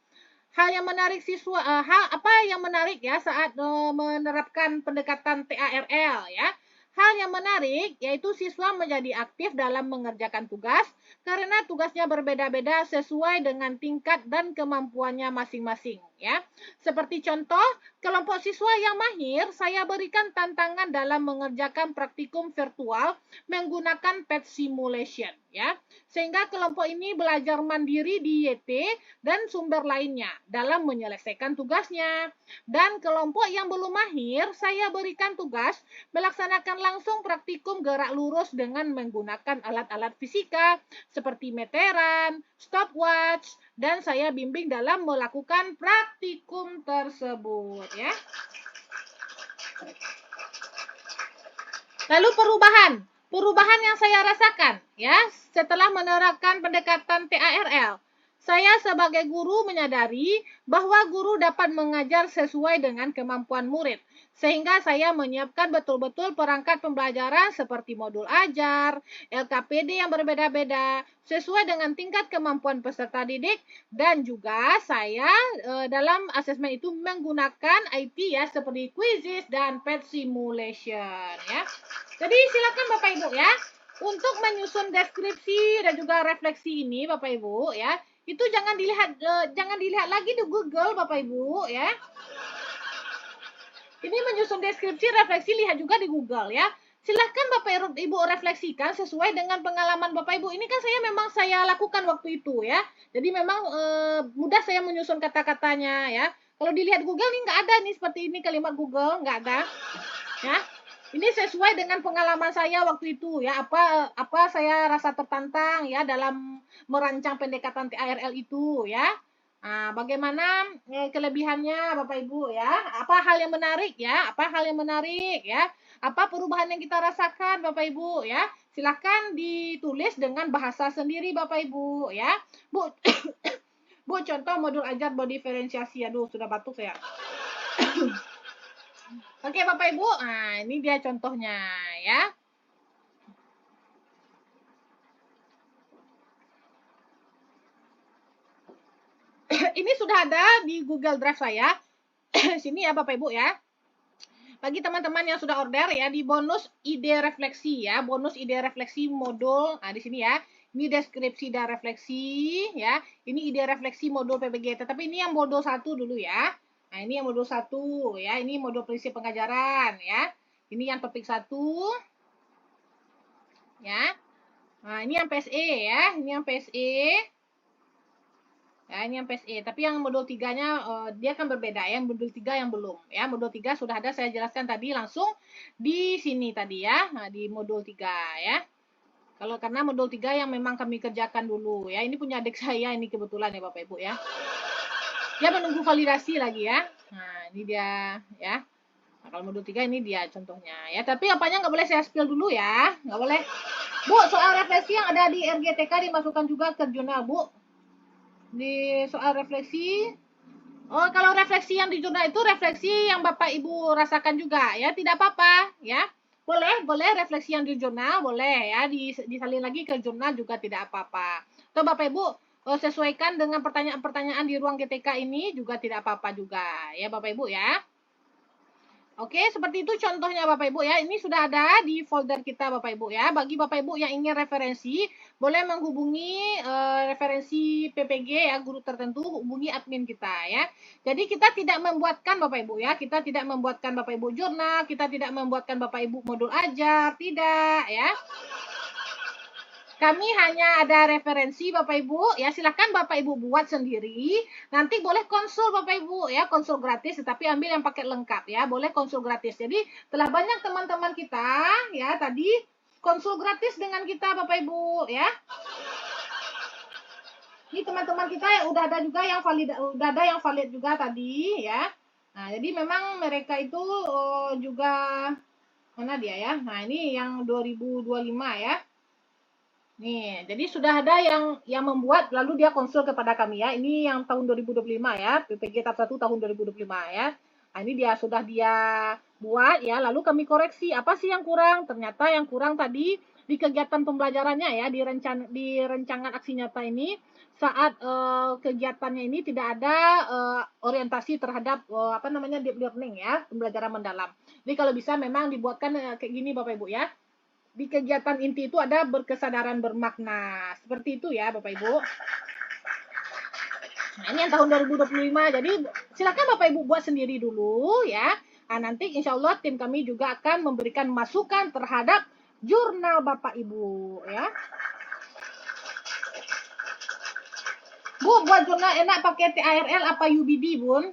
Hal yang menarik apa yang menarik ya saat menerapkan pendekatan TARL ya. Hal yang menarik yaitu siswa menjadi aktif dalam mengerjakan tugas karena tugasnya berbeda-beda sesuai dengan tingkat dan kemampuannya masing-masing ya. Seperti contoh, kelompok siswa yang mahir saya berikan tantangan dalam mengerjakan praktikum virtual menggunakan pet simulation ya. Sehingga kelompok ini belajar mandiri di YT dan sumber lainnya dalam menyelesaikan tugasnya. Dan kelompok yang belum mahir, saya berikan tugas melaksanakan langsung praktikum gerak lurus dengan menggunakan alat-alat fisika seperti meteran, stopwatch, dan saya bimbing dalam melakukan praktikum tersebut ya. Lalu perubahan yang saya rasakan ya setelah menerapkan pendekatan TARL. Saya sebagai guru menyadari bahwa guru dapat mengajar sesuai dengan kemampuan murid. Sehingga saya menyiapkan betul-betul perangkat pembelajaran seperti modul ajar, LKPD yang berbeda-beda, sesuai dengan tingkat kemampuan peserta didik. Dan juga saya dalam asesmen itu menggunakan IT ya, seperti quizzes dan pet simulation ya. Jadi silakan Bapak Ibu ya, untuk menyusun deskripsi dan juga refleksi ini Bapak Ibu ya, itu jangan dilihat lagi di Google Bapak Ibu ya. Ini menyusun deskripsi, refleksi lihat juga di Google ya. Silahkan Bapak Ibu refleksikan sesuai dengan pengalaman Bapak Ibu. Ini kan saya lakukan waktu itu ya. Jadi memang mudah saya menyusun kata-katanya ya. Kalau dilihat Google nih nggak ada nih seperti ini kalimat Google, nggak ada. Ya. Ini sesuai dengan pengalaman saya waktu itu ya, apa saya rasa tertantang ya dalam merancang pendekatan TARL itu ya. Nah, bagaimana kelebihannya Bapak Ibu ya? Apa hal yang menarik ya? Apa hal yang menarik ya? Apa perubahan yang kita rasakan Bapak Ibu ya? Silakan ditulis dengan bahasa sendiri Bapak Ibu ya. Bu, Bu contoh modul ajar body diferensiasi. Aduh, sudah batuk saya. Oke Bapak Ibu, nah ini dia contohnya ya. Ini sudah ada di Google Drive saya. Sini ya Bapak Ibu ya. Bagi teman-teman yang sudah order ya, di bonus ide refleksi ya, bonus ide refleksi modul. Nah, di sini ya. Ini deskripsi dan refleksi ya. Ini ide refleksi modul PPG. Tetapi ini yang modul 1 dulu ya. Nah, ini yang modul 1 ya. Ini modul prinsip pengajaran ya. Ini yang topik 1 ya. Nah, ini yang PSE ya. Ini yang PSE. Ya, ini yang PSE. Tapi yang modul 3-nya dia kan berbeda ya. Yang modul 3 yang belum. Ya, modul 3 sudah ada saya jelaskan tadi langsung di sini tadi ya. Nah, di modul 3 ya. Kalau karena modul 3 yang memang kami kerjakan dulu ya. Ini punya adik saya ini kebetulan ya Bapak Ibu ya. Dia menunggu validasi lagi ya. Nah, ini dia ya. Nah, kalau modul 3 ini dia contohnya ya. Tapi apanya nggak boleh saya spill dulu ya. Nggak boleh. Bu, soal refleksi yang ada di RGTK dimasukkan juga ke jurnal, Bu. Di soal refleksi. Oh, kalau refleksi yang di jurnal itu refleksi yang Bapak Ibu rasakan juga ya, tidak apa-apa ya. Boleh refleksi yang di jurnal, boleh ya, disalin lagi ke jurnal juga tidak apa-apa. Atau Bapak Ibu sesuaikan dengan pertanyaan-pertanyaan di ruang GTK ini juga tidak apa-apa juga ya Bapak Ibu ya. Oke, seperti itu contohnya Bapak Ibu ya. Ini sudah ada di folder kita Bapak Ibu ya. Bagi Bapak Ibu yang ingin referensi, boleh menghubungi referensi PPG ya, guru tertentu, hubungi admin kita ya. Jadi kita tidak membuatkan Bapak Ibu ya. Kita tidak membuatkan Bapak Ibu jurnal, kita tidak membuatkan Bapak Ibu modul ajar, tidak ya. Kami hanya ada referensi Bapak Ibu ya, silakan Bapak Ibu buat sendiri. Nanti boleh konsul Bapak Ibu ya, konsul gratis tetapi ambil yang paket lengkap ya, boleh konsul gratis. Jadi telah banyak teman-teman kita ya tadi konsul gratis dengan kita Bapak Ibu ya. Ini teman-teman kita yang udah ada juga yang valid juga tadi ya. Nah, jadi memang mereka itu juga mana dia ya? Nah, ini yang 2025 ya. Nih, jadi sudah ada yang membuat lalu dia konsul kepada kami ya. Ini yang tahun 2025 ya, PPG tahap 1 tahun 2025 ya. Nah, ini sudah dia buat ya, lalu kami koreksi apa sih yang kurang? Ternyata yang kurang tadi di kegiatan pembelajarannya ya, di rancangan aksi nyata ini saat kegiatannya ini tidak ada orientasi terhadap apa namanya deep learning ya, pembelajaran mendalam. Jadi kalau bisa memang dibuatkan kayak gini Bapak Ibu ya. Di kegiatan inti itu ada berkesadaran bermakna. Seperti itu ya Bapak Ibu. Nah, ini yang tahun 2025. Jadi silakan Bapak Ibu buat sendiri dulu ya. Nah, nanti insya Allah tim kami juga akan memberikan masukan terhadap jurnal Bapak Ibu ya. Bu, buat jurnal enak pakai TARL apa UBD, Bun?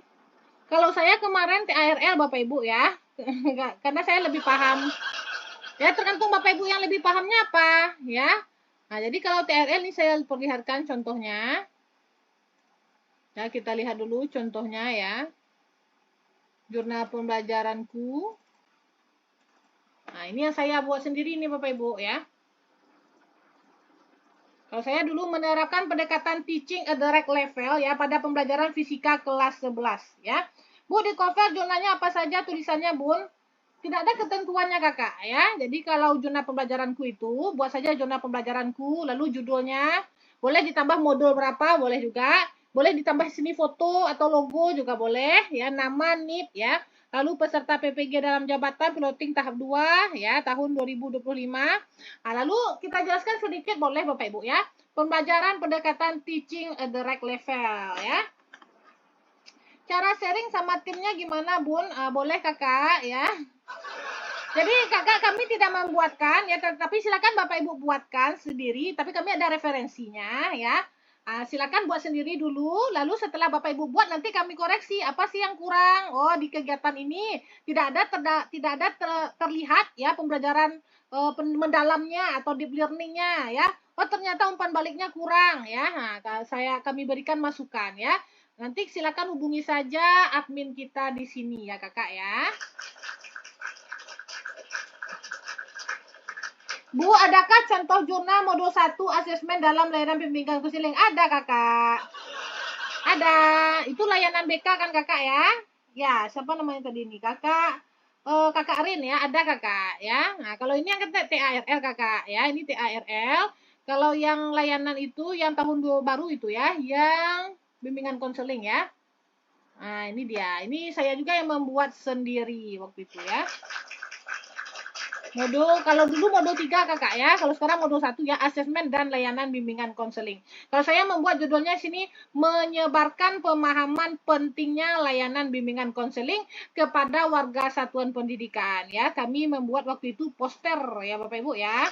Kalau saya kemarin TARL Bapak Ibu ya. Karena saya lebih paham. Ya, tergantung Bapak Ibu yang lebih pahamnya apa, ya. Nah, jadi kalau TRL ini saya perlihatkan contohnya. Ya, kita lihat dulu contohnya ya. Jurnal pembelajaranku. Nah, ini yang saya buat sendiri nih Bapak Ibu ya. Kalau saya dulu menerapkan pendekatan teaching at direct level ya pada pembelajaran fisika kelas 11 ya. Bu, di cover jurnalnya apa saja tulisannya, Bun? Tidak ada ketentuannya kakak ya. Jadi kalau jurnal pembelajaranku itu buat saja jurnal pembelajaranku, lalu judulnya boleh ditambah modul berapa boleh juga, boleh ditambah sini foto atau logo juga boleh ya, nama NIP ya. Lalu peserta PPG dalam jabatan piloting tahap 2 ya tahun 2025. Nah, lalu kita jelaskan sedikit boleh Bapak Ibu ya. Pembelajaran pendekatan teaching at the right level ya. Cara sharing sama timnya gimana Bun? Boleh kakak ya. Jadi kakak kami tidak membuatkan ya, tapi silakan Bapak Ibu buatkan sendiri. Tapi kami ada referensinya ya. Silakan buat sendiri dulu, lalu setelah Bapak Ibu buat nanti kami koreksi apa sih yang kurang. Oh, di kegiatan ini tidak ada terlihat ya pembelajaran mendalamnya atau deep learning-nya ya. Oh, ternyata umpan baliknya kurang ya. Nah, kami berikan masukan ya. Nanti silakan hubungi saja admin kita di sini ya, Kakak ya. Bu, adakah contoh jurnal modul 1 asesmen dalam layanan bimbingan konseling? Ada, Kakak. Ada. Itu layanan BK kan, Kakak ya? Ya, siapa namanya tadi ini? Kakak Kakak Arin ya, ada Kakak ya. Nah, kalau ini yang TARL Kakak ya, ini TARL. Kalau yang layanan itu yang tahun baru itu ya, yang bimbingan konseling ya. Nah, ini dia. Ini saya juga yang membuat sendiri waktu itu ya. Kalau dulu modul 3 Kakak ya, kalau sekarang modul 1 ya, asesmen dan layanan bimbingan konseling. Kalau saya membuat judulnya sini menyebarkan pemahaman pentingnya layanan bimbingan konseling kepada warga satuan pendidikan ya. Kami membuat waktu itu poster ya Bapak Ibu ya.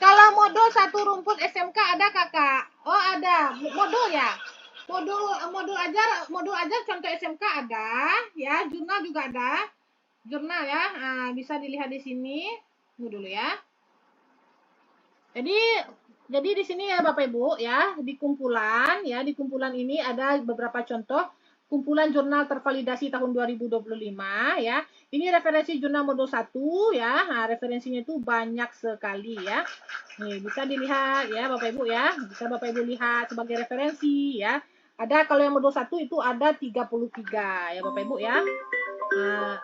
Kalau modul 1 rumput SMK ada Kakak? Oh, ada. Modul ya. Modul ajar contoh SMK ada ya, jurnal juga ada. Jurnal ya, bisa dilihat di sini. Tunggu dulu ya. Jadi di sini ya Bapak Ibu ya, di kumpulan ini ada beberapa contoh kumpulan jurnal tervalidasi tahun 2025 ya. Ini referensi jurnal modul 1 ya. Nah, referensinya itu banyak sekali ya. Nih, bisa dilihat ya Bapak Ibu ya. Bisa Bapak Ibu lihat sebagai referensi ya. Ada kalau yang modul 1 itu ada 33 ya Bapak Ibu ya. Nah,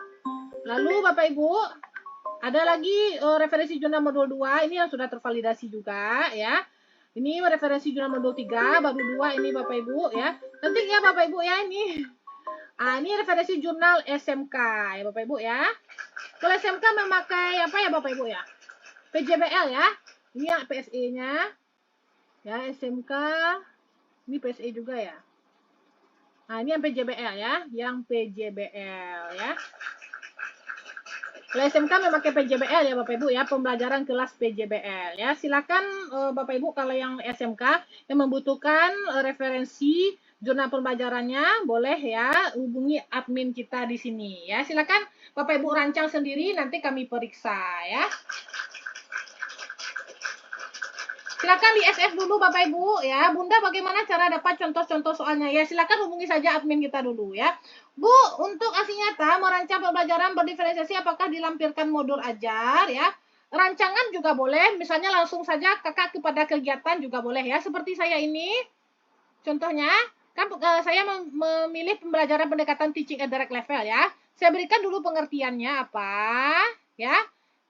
lalu Bapak Ibu, ada lagi referensi jurnal modul 2, ini yang sudah tervalidasi juga ya. Ini referensi jurnal modul 3, baru 2 ini Bapak Ibu ya. Nanti ya Bapak Ibu ya ini. Ini referensi jurnal SMK ya Bapak Ibu ya. Kalau SMK memakai apa ya Bapak Ibu ya? PJBL ya. Ini yang PSE-nya. Ya, SMK. Ini PSE juga ya. Nah, ini yang PJBL ya, yang PJBL ya. Kalau SMK memakai PJBL ya Bapak Ibu ya, pembelajaran kelas PJBL ya. Silakan Bapak Ibu kalau yang SMK yang membutuhkan referensi jurnal pembelajarannya boleh ya hubungi admin kita di sini ya. Silakan Bapak Ibu rancang sendiri, nanti kami periksa ya. Silakan di SF dulu Bapak Ibu ya. Bunda bagaimana cara dapat contoh-contoh soalnya ya. Silakan hubungi saja admin kita dulu ya. Bu, untuk aksi nyata merancang pembelajaran berdiferensiasi apakah dilampirkan modul ajar ya. Rancangan juga boleh, misalnya langsung saja Kakak kepada kegiatan juga boleh ya. Seperti saya ini. Contohnya, kan saya memilih pembelajaran pendekatan teaching at direct level ya. Saya berikan dulu pengertiannya apa ya.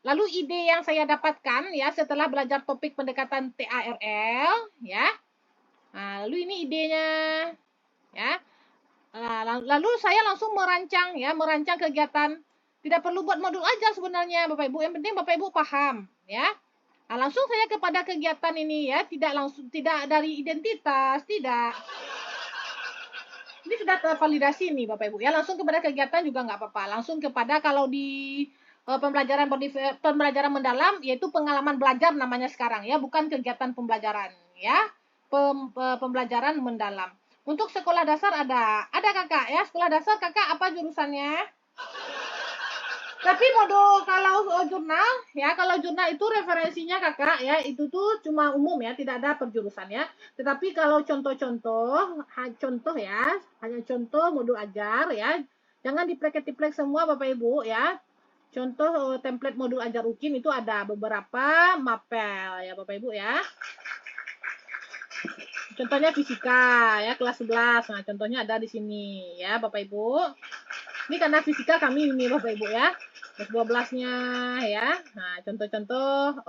Lalu ide yang saya dapatkan ya setelah belajar topik pendekatan TARL ya. Nah, lalu ini idenya ya. Lalu saya langsung merancang kegiatan. Tidak perlu buat modul aja sebenarnya Bapak Ibu. Yang penting Bapak Ibu paham ya. Nah, langsung saya kepada kegiatan ini ya, tidak dari identitas, tidak. Ini sudah tervalidasi nih Bapak Ibu ya, langsung kepada kegiatan juga nggak apa-apa. Langsung kepada kalau di pembelajaran mendalam yaitu pengalaman belajar namanya sekarang ya, bukan kegiatan pembelajaran ya. Pembelajaran mendalam. Untuk sekolah dasar ada Kakak ya, sekolah dasar Kakak apa jurusannya? Tapi modul kalau jurnal itu referensinya Kakak ya, itu tuh cuma umum ya, tidak ada perjurusan ya. Tetapi kalau contoh ya, hanya contoh modul ajar ya. Jangan diplek-plek semua Bapak Ibu ya. Contoh template modul ajar UKIM itu ada beberapa mapel ya Bapak Ibu ya. Contohnya fisika ya kelas 11. Nah, contohnya ada di sini ya Bapak Ibu. Ini karena fisika kami ini Bapak Ibu ya. Kelas 12-nya ya. Nah, contoh-contoh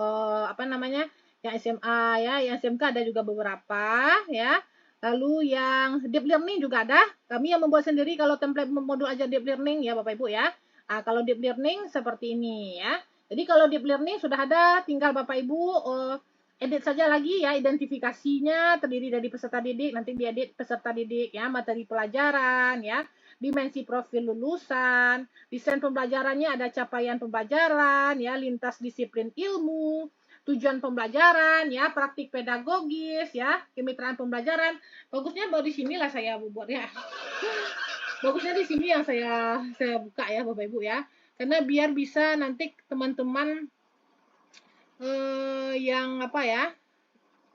yang SMA ya, yang SMK ada juga beberapa ya. Lalu yang deep learning juga ada. Kami yang membuat sendiri kalau template modul aja deep learning ya Bapak Ibu ya. Nah, kalau deep learning seperti ini ya. Jadi kalau deep learning sudah ada, tinggal Bapak Ibu edit saja lagi ya, identifikasinya terdiri dari peserta didik, nanti diedit peserta didik ya, materi pelajaran ya, dimensi profil lulusan, desain pembelajarannya ada capaian pembelajaran ya, lintas disiplin ilmu, tujuan pembelajaran, ya, praktik pedagogis, ya, kemitraan pembelajaran. Bagusnya baru di sinilah saya buat ya. Bagusnya di sini yang saya buka ya Bapak Ibu ya. Karena biar bisa nanti teman-teman yang apa ya,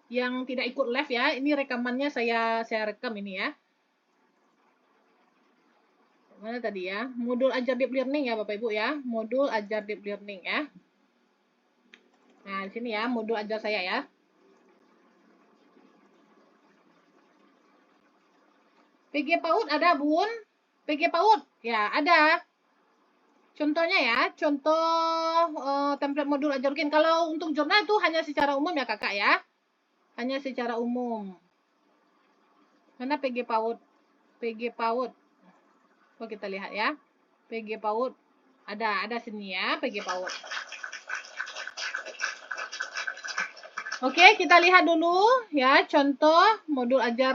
yang tidak ikut live ya, ini rekamannya saya rekam ini ya. Mana tadi ya? Modul ajar deep learning ya Bapak Ibu ya. Modul ajar deep learning ya. Nah, di sini ya modul ajar saya ya. PG PAUD ada, Bun? PG PAUD? Ya, ada. Contohnya ya, contoh template modul ajar ukin. Kalau untuk jurnal itu hanya secara umum ya Kakak ya. Hanya secara umum. Mana PG PAUD? PG PAUD. Coba kita lihat ya. PG PAUD. Ada sini ya PG PAUD. Oke, kita lihat dulu ya contoh modul ajar.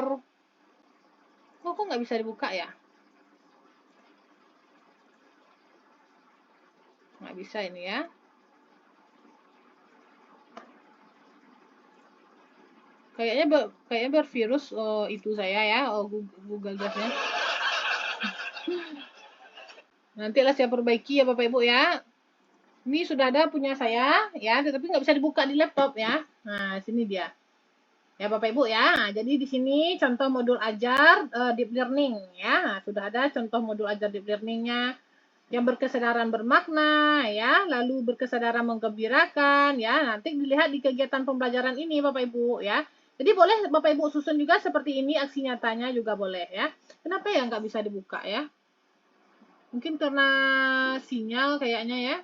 Oh, kok nggak bisa dibuka ya? Nggak bisa ini ya. Kayaknya bervirus itu saya ya, Google Drive-nya. Nantilah saya perbaiki ya Bapak Ibu ya. Ini sudah ada punya saya ya, tetapi nggak bisa dibuka di laptop ya. Nah, sini dia. Ya Bapak Ibu ya. Nah, jadi di sini contoh modul ajar deep learning ya. Nah, sudah ada contoh modul ajar deep learningnya yang berkesadaran bermakna ya, lalu berkesadaran menggembirakan ya. Nanti dilihat di kegiatan pembelajaran ini Bapak Ibu ya. Jadi boleh Bapak Ibu susun juga seperti ini aksi nyatanya juga boleh ya. Kenapa ya nggak bisa dibuka ya? Mungkin karena sinyal kayaknya ya.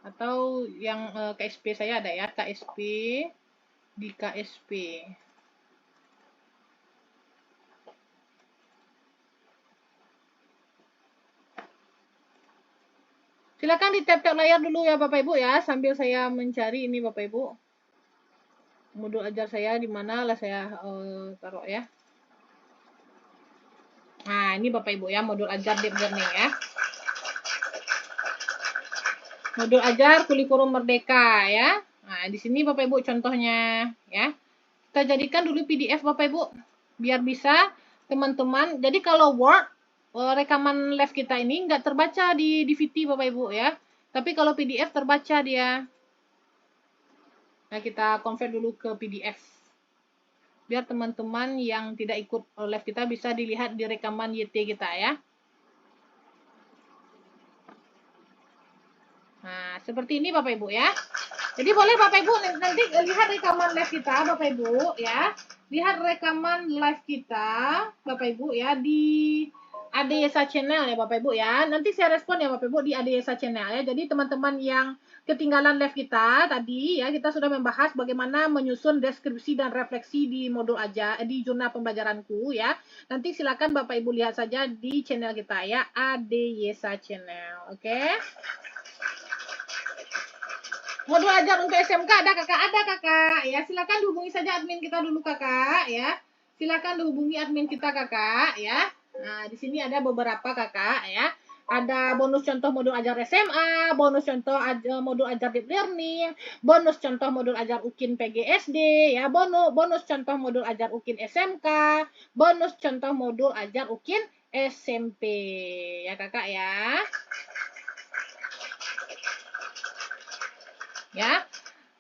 Atau yang KSP saya ada ya, KSP di KSP. Silakan di tap-tap layar dulu ya Bapak Ibu ya, sambil saya mencari ini Bapak Ibu. Modul ajar saya di mana lah saya taruh ya. Nah, ini Bapak Ibu ya, modul ajar deep learning ya. Modul ajar kurikulum merdeka ya. Nah, di sini Bapak Ibu contohnya ya. Kita jadikan dulu PDF Bapak Ibu biar bisa teman-teman. Jadi kalau Word rekaman live kita ini nggak terbaca di DVD Bapak Ibu ya. Tapi kalau PDF terbaca dia. Nah, kita convert dulu ke PDF. Biar teman-teman yang tidak ikut live kita bisa dilihat di rekaman YT kita ya. Nah, seperti ini Bapak Ibu ya. Jadi boleh Bapak Ibu nanti lihat rekaman live kita Bapak Ibu ya. Lihat rekaman live kita Bapak Ibu ya di ADYSA channel ya Bapak Ibu ya. Nanti saya respon ya Bapak Ibu di ADYSA channel ya. Jadi teman-teman yang ketinggalan live kita tadi ya, kita sudah membahas bagaimana menyusun deskripsi dan refleksi di modul aja di jurnal pembelajaranku ya. Nanti silakan Bapak Ibu lihat saja di channel kita ya, ADYSA channel. Oke. Modul ajar untuk SMK ada kakak ya, silakan dihubungi saja admin kita dulu kakak ya, silakan dihubungi admin kita kakak ya. Nah, di sini ada beberapa kakak ya, ada bonus contoh modul ajar SMA, bonus contoh modul ajar deep learning, bonus contoh modul ajar UKIN PGSD ya, bonus contoh modul ajar UKIN SMK, bonus contoh modul ajar UKIN SMP ya kakak ya. Ya,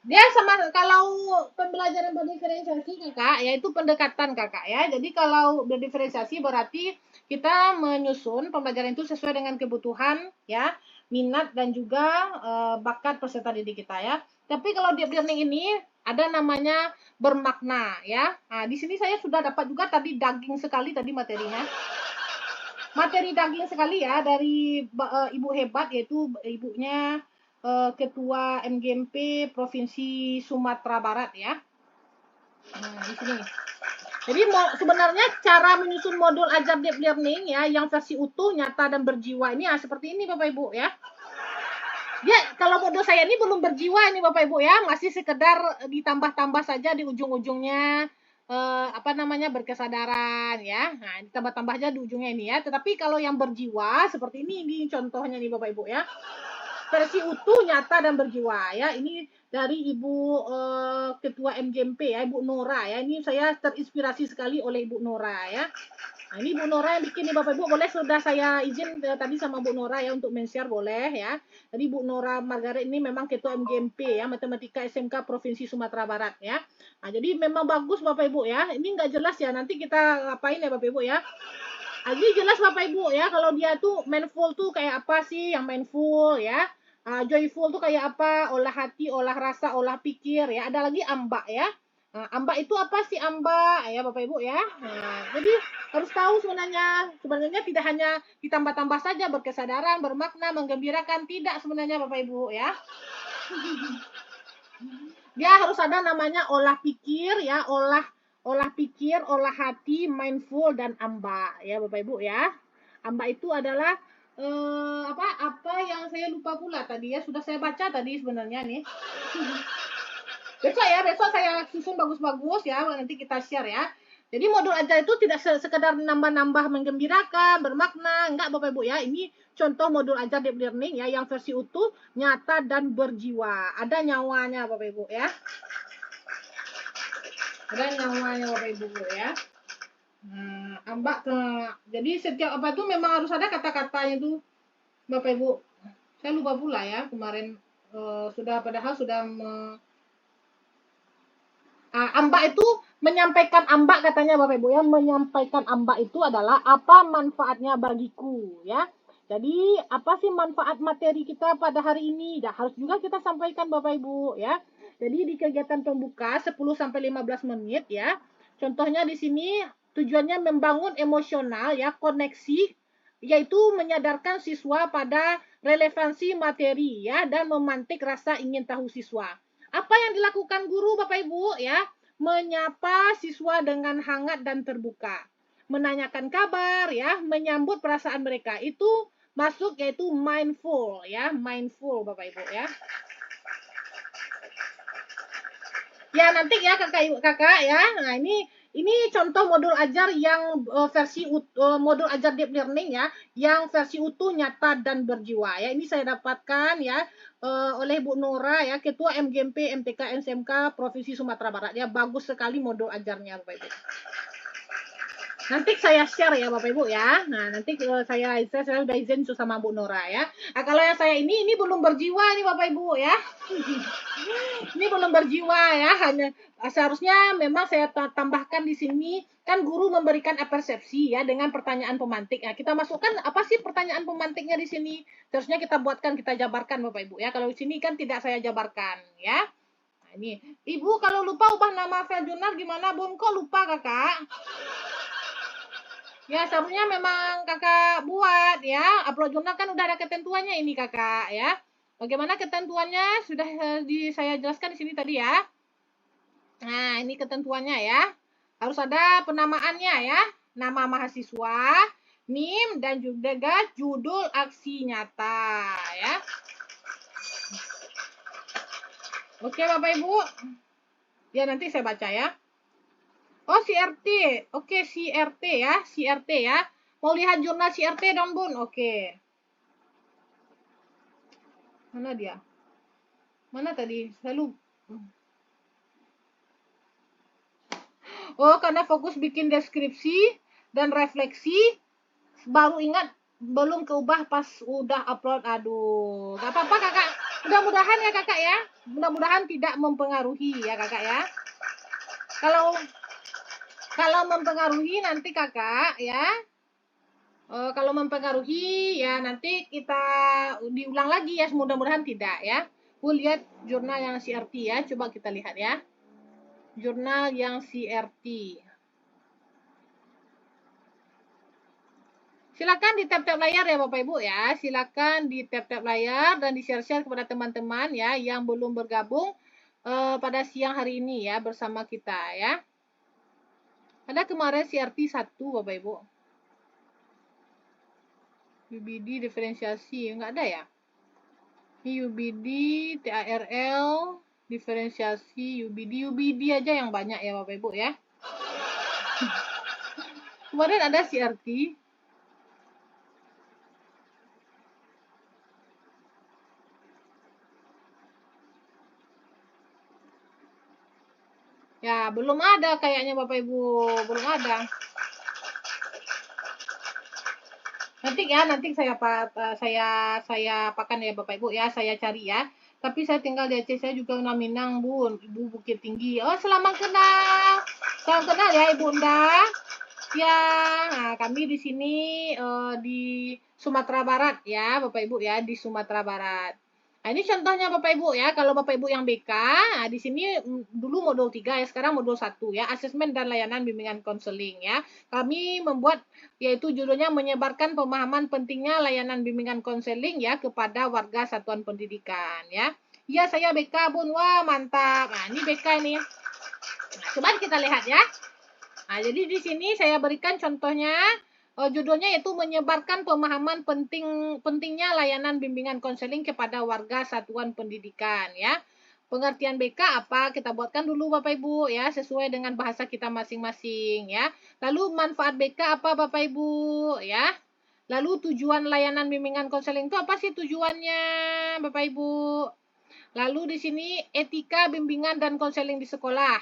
dia sama kalau pembelajaran berdiferensiasi kakak, yaitu pendekatan kakak ya. Jadi kalau berdiferensiasi berarti kita menyusun pembelajaran itu sesuai dengan kebutuhan ya, minat dan juga bakat peserta didik kita ya. Tapi kalau deep learning ini ada namanya bermakna ya. Nah, di sini saya sudah dapat juga tadi daging sekali tadi materinya. Materi daging sekali ya dari ibu hebat yaitu ibunya Ketua MGMP Provinsi Sumatera Barat ya. Nah, di sini. Jadi sebenarnya cara menyusun modul ajar deep learning ya yang versi utuh, nyata dan berjiwa ini ya seperti ini Bapak Ibu ya. Ya, kalau modul saya ini belum berjiwa ini Bapak Ibu ya, masih sekedar ditambah-tambah saja di ujung-ujungnya berkesadaran ya. Nah, ditambah-tambah aja di ujungnya ini ya. Tetapi kalau yang berjiwa seperti ini contohnya nih Bapak Ibu ya. versi utuh, nyata dan berjiwa ya. Ini dari Ibu Ketua MGMP ya, Ibu Nora ya. Ini saya terinspirasi sekali oleh Ibu Nora ya. Nah, ini Bu Nora yang bikin nih Bapak Ibu, boleh sudah saya izin tadi sama Bu Nora ya untuk men-share boleh ya. Jadi Bu Nora Margaret ini memang ketua MGMP ya, Matematika SMK Provinsi Sumatera Barat ya. Nah, jadi memang bagus Bapak Ibu ya. Ini nggak jelas ya, nanti kita ngapain ya Bapak Ibu ya. Jadi jelas Bapak Ibu ya, kalau dia tuh mindful tuh kayak apa sih yang mindful ya. Joyful tuh kayak apa, olah hati, olah rasa, olah pikir ya. Ada lagi ambak ya. Nah, ambak itu apa sih ambak ya Bapak Ibu ya. Nah, jadi harus tahu sebenarnya tidak hanya ditambah-tambah saja berkesadaran, bermakna, menggembirakan, tidak sebenarnya Bapak Ibu ya. Dia harus ada namanya olah pikir ya, olah pikir, olah hati, mindful dan ambak ya Bapak Ibu ya. Ambak itu adalah apa yang saya lupa pula tadi ya, sudah saya baca tadi sebenarnya nih. Besok saya susun bagus-bagus ya, nanti kita share ya. Jadi modul ajar itu tidak sekedar nambah-nambah menggembirakan, bermakna, enggak Bapak Ibu ya. Ini contoh modul ajar deep learning ya yang versi utuh, nyata dan berjiwa. Ada nyawanya Bapak Ibu ya. Ada nyawanya Bapak Ibu ya. Ambak jadi setiap apa itu memang harus ada kata-katanya itu Bapak Ibu. Saya lupa pula ya kemarin padahal sudah ambak itu menyampaikan ambak katanya Bapak Ibu ya, menyampaikan ambak itu adalah apa manfaatnya bagiku ya. Jadi apa sih manfaat materi kita pada hari ini? Ya, harus juga kita sampaikan Bapak Ibu ya. Jadi di kegiatan pembuka 10 sampai 15 menit ya. Contohnya di sini tujuannya membangun emosional ya, koneksi yaitu menyadarkan siswa pada relevansi materi ya dan memantik rasa ingin tahu siswa. Apa yang dilakukan guru Bapak Ibu ya? Menyapa siswa dengan hangat dan terbuka. Menanyakan kabar ya, menyambut perasaan mereka. Itu masuk yaitu mindful ya, mindful Bapak Ibu ya. Ya nanti ya kakak ya. Nah ini contoh modul ajar yang versi modul ajar deep learning ya, yang versi utuh, nyata dan berjiwa ya. Ini saya dapatkan ya oleh Bu Nora ya, Ketua MGMP MTK SMK Provinsi Sumatera Barat ya. Bagus sekali modul ajarnya Bapak Ibu. Nanti saya share ya Bapak Ibu ya. Nah, nanti saya sudah izin sama Bu Nora ya. Nah, kalau yang saya ini belum berjiwa nih Bapak Ibu ya. Ini belum berjiwa ya, hanya seharusnya memang saya tambahkan di sini kan guru memberikan persepsi ya dengan pertanyaan pemantik. Nah, kita masukkan apa sih pertanyaan pemantiknya di sini? Seharusnya kita buatkan, kita jabarkan Bapak Ibu ya. Kalau di sini kan tidak saya jabarkan ya. Nah, ini Ibu kalau lupa ubah nama file jurnal gimana Bun? Kok lupa Kakak? Ya, seharusnya memang Kakak buat ya. Upload jurnal kan udah ada ketentuannya ini Kakak ya. Bagaimana ketentuannya sudah saya jelaskan di sini tadi ya. Nah, ini ketentuannya ya. Harus ada penamaannya ya. Nama mahasiswa, NIM dan juga judul aksi nyata ya. Oke Bapak Ibu. Ya nanti saya baca ya. Oh, CRT. Oke, CRT ya, CRT ya. Mau lihat jurnal CRT dong, Bun? Oke. Mana dia? Mana tadi? Saya lupa. Oh, karena fokus bikin deskripsi dan refleksi, baru ingat belum keubah pas udah upload. Aduh, gak apa-apa Kakak. Mudah-mudahan ya Kakak ya. Mudah-mudahan tidak mempengaruhi ya Kakak ya. Kalau mempengaruhi nanti Kakak ya. Kalau mempengaruhi ya nanti kita diulang lagi ya. Mudah-mudahan tidak ya. Lihat jurnal yang CRT ya. Coba kita lihat ya. Jurnal yang CRT. Silakan di tap-tap layar ya Bapak Ibu ya. Silakan di tap-tap layar dan di-share-share kepada teman-teman ya yang belum bergabung pada siang hari ini ya bersama kita ya. Ada kemarin CRT 1 Bapak Ibu. UBD diferensiasi enggak ada ya? Ini UBD, TARL, diferensiasi, UBD aja yang banyak ya Bapak Ibu ya. Kemarin ada CRT. Ya, belum ada kayaknya Bapak Ibu, belum ada. Nanti saya apakan ya Bapak Ibu ya, saya cari ya. Tapi saya tinggal di Aceh, saya juga orang Minang, Bun. Ibu Bukit Tinggi. Oh, selamat kenal. Salam kenal ya Ibunda. Ya, nah, kami di sini di Sumatera Barat ya, Bapak Ibu ya, di Sumatera Barat. Nah, ini contohnya Bapak Ibu ya, kalau Bapak Ibu yang BK, nah, di sini dulu modul 3 ya, sekarang modul 1 ya, asesmen dan layanan bimbingan konseling ya. Kami membuat yaitu judulnya menyebarkan pemahaman pentingnya layanan bimbingan konseling ya kepada warga satuan pendidikan ya. Iya, saya BK, Bun. Wah, mantap. Nah, ini BK ini. Nah, coba kita lihat ya. Nah, jadi di sini saya berikan contohnya, judulnya yaitu menyebarkan pemahaman pentingnya layanan bimbingan konseling kepada warga satuan pendidikan ya. Pengertian BK apa? Kita buatkan dulu Bapak Ibu ya, sesuai dengan bahasa kita masing-masing ya. Lalu manfaat BK apa Bapak Ibu ya? Lalu tujuan layanan bimbingan konseling itu apa sih tujuannya Bapak Ibu? Lalu di sini etika bimbingan dan konseling di sekolah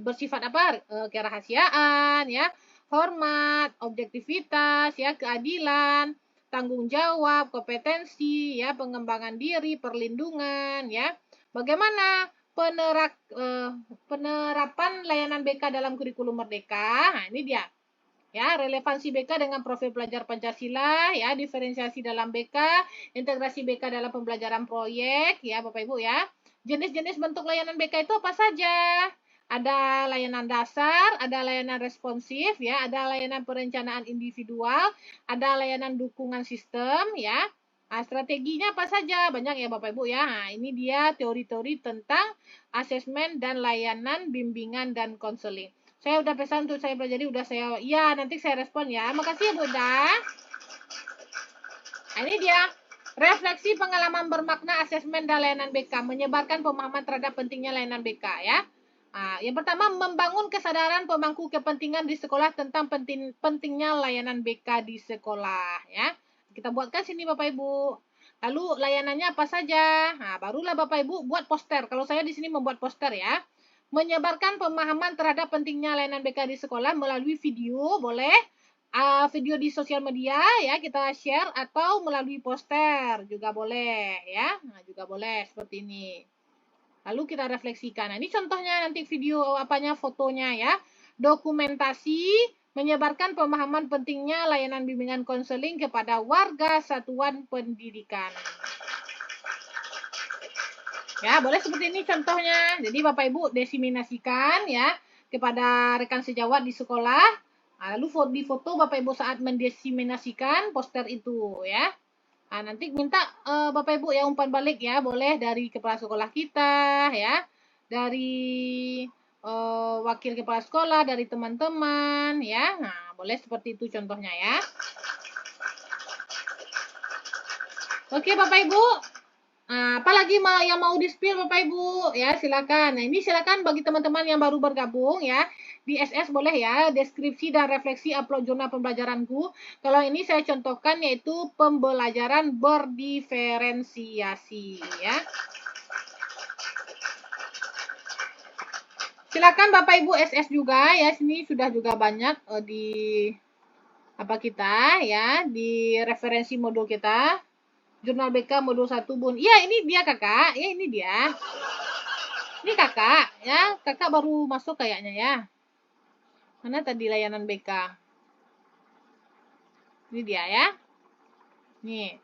bersifat apa? Kerahasiaan ya, hormat, objektivitas ya, keadilan, tanggung jawab, kompetensi ya, pengembangan diri, perlindungan ya. Bagaimana penerapan layanan BK dalam kurikulum Merdeka? Nah, ini dia. Ya, relevansi BK dengan profil pelajar Pancasila, ya, diferensiasi dalam BK, integrasi BK dalam pembelajaran proyek, ya, Bapak Ibu ya. Jenis-jenis bentuk layanan BK itu apa saja? Ada layanan dasar, ada layanan responsif, ya, ada layanan perencanaan individual, ada layanan dukungan sistem, ya. Nah, strateginya apa saja? Banyak ya Bapak Ibu ya. Nah, ini dia teori-teori tentang asesmen dan layanan bimbingan dan konseling. Saya udah pesan untuk saya pelajari, udah saya, iya nanti saya respon ya. Makasih ya Bunda. Nah, ini dia. Refleksi pengalaman bermakna asesmen dan layanan BK. Menyebarkan pemahaman terhadap pentingnya layanan BK ya. Nah, yang pertama, membangun kesadaran pemangku kepentingan di sekolah tentang pentingnya layanan BK di sekolah ya. Kita buatkan sini Bapak Ibu. Lalu layanannya apa saja? Nah, barulah Bapak Ibu buat poster. Kalau saya di sini membuat poster ya. Menyebarkan pemahaman terhadap pentingnya layanan BK di sekolah melalui video, boleh video di sosial media ya, kita share, atau melalui poster juga boleh ya. Nah, juga boleh seperti ini. Lalu kita refleksikan. Nah, ini contohnya nanti video apanya, fotonya ya. Dokumentasi menyebarkan pemahaman pentingnya layanan bimbingan konseling kepada warga satuan pendidikan. Ya, boleh seperti ini contohnya. Jadi Bapak Ibu diseminasikan ya kepada rekan sejawat di sekolah. Nah, lalu di foto Bapak Ibu saat mendiseminasikan poster itu ya. Nah, nanti minta Bapak Ibu ya umpan balik ya, boleh dari kepala sekolah kita ya, dari wakil kepala sekolah, dari teman-teman ya. Nah, boleh seperti itu contohnya ya. Oke Bapak Ibu. Nah, apalagi yang mau di-spill Bapak Ibu ya, silakan. Nah, ini silakan bagi teman-teman yang baru bergabung ya. Di SS boleh ya, deskripsi dan refleksi upload jurnal pembelajaranku. Kalau ini saya contohkan yaitu pembelajaran berdiferensiasi ya. Silakan Bapak Ibu SS juga ya, sini sudah juga banyak di apa kita ya, di referensi modul kita. Jurnal BK modul 1 Bun. Iya, ini dia Kakak. Ya, ini dia. Ini Kakak ya. Kakak baru masuk kayaknya ya. Mana tadi layanan BK? Ini dia ya. Nih.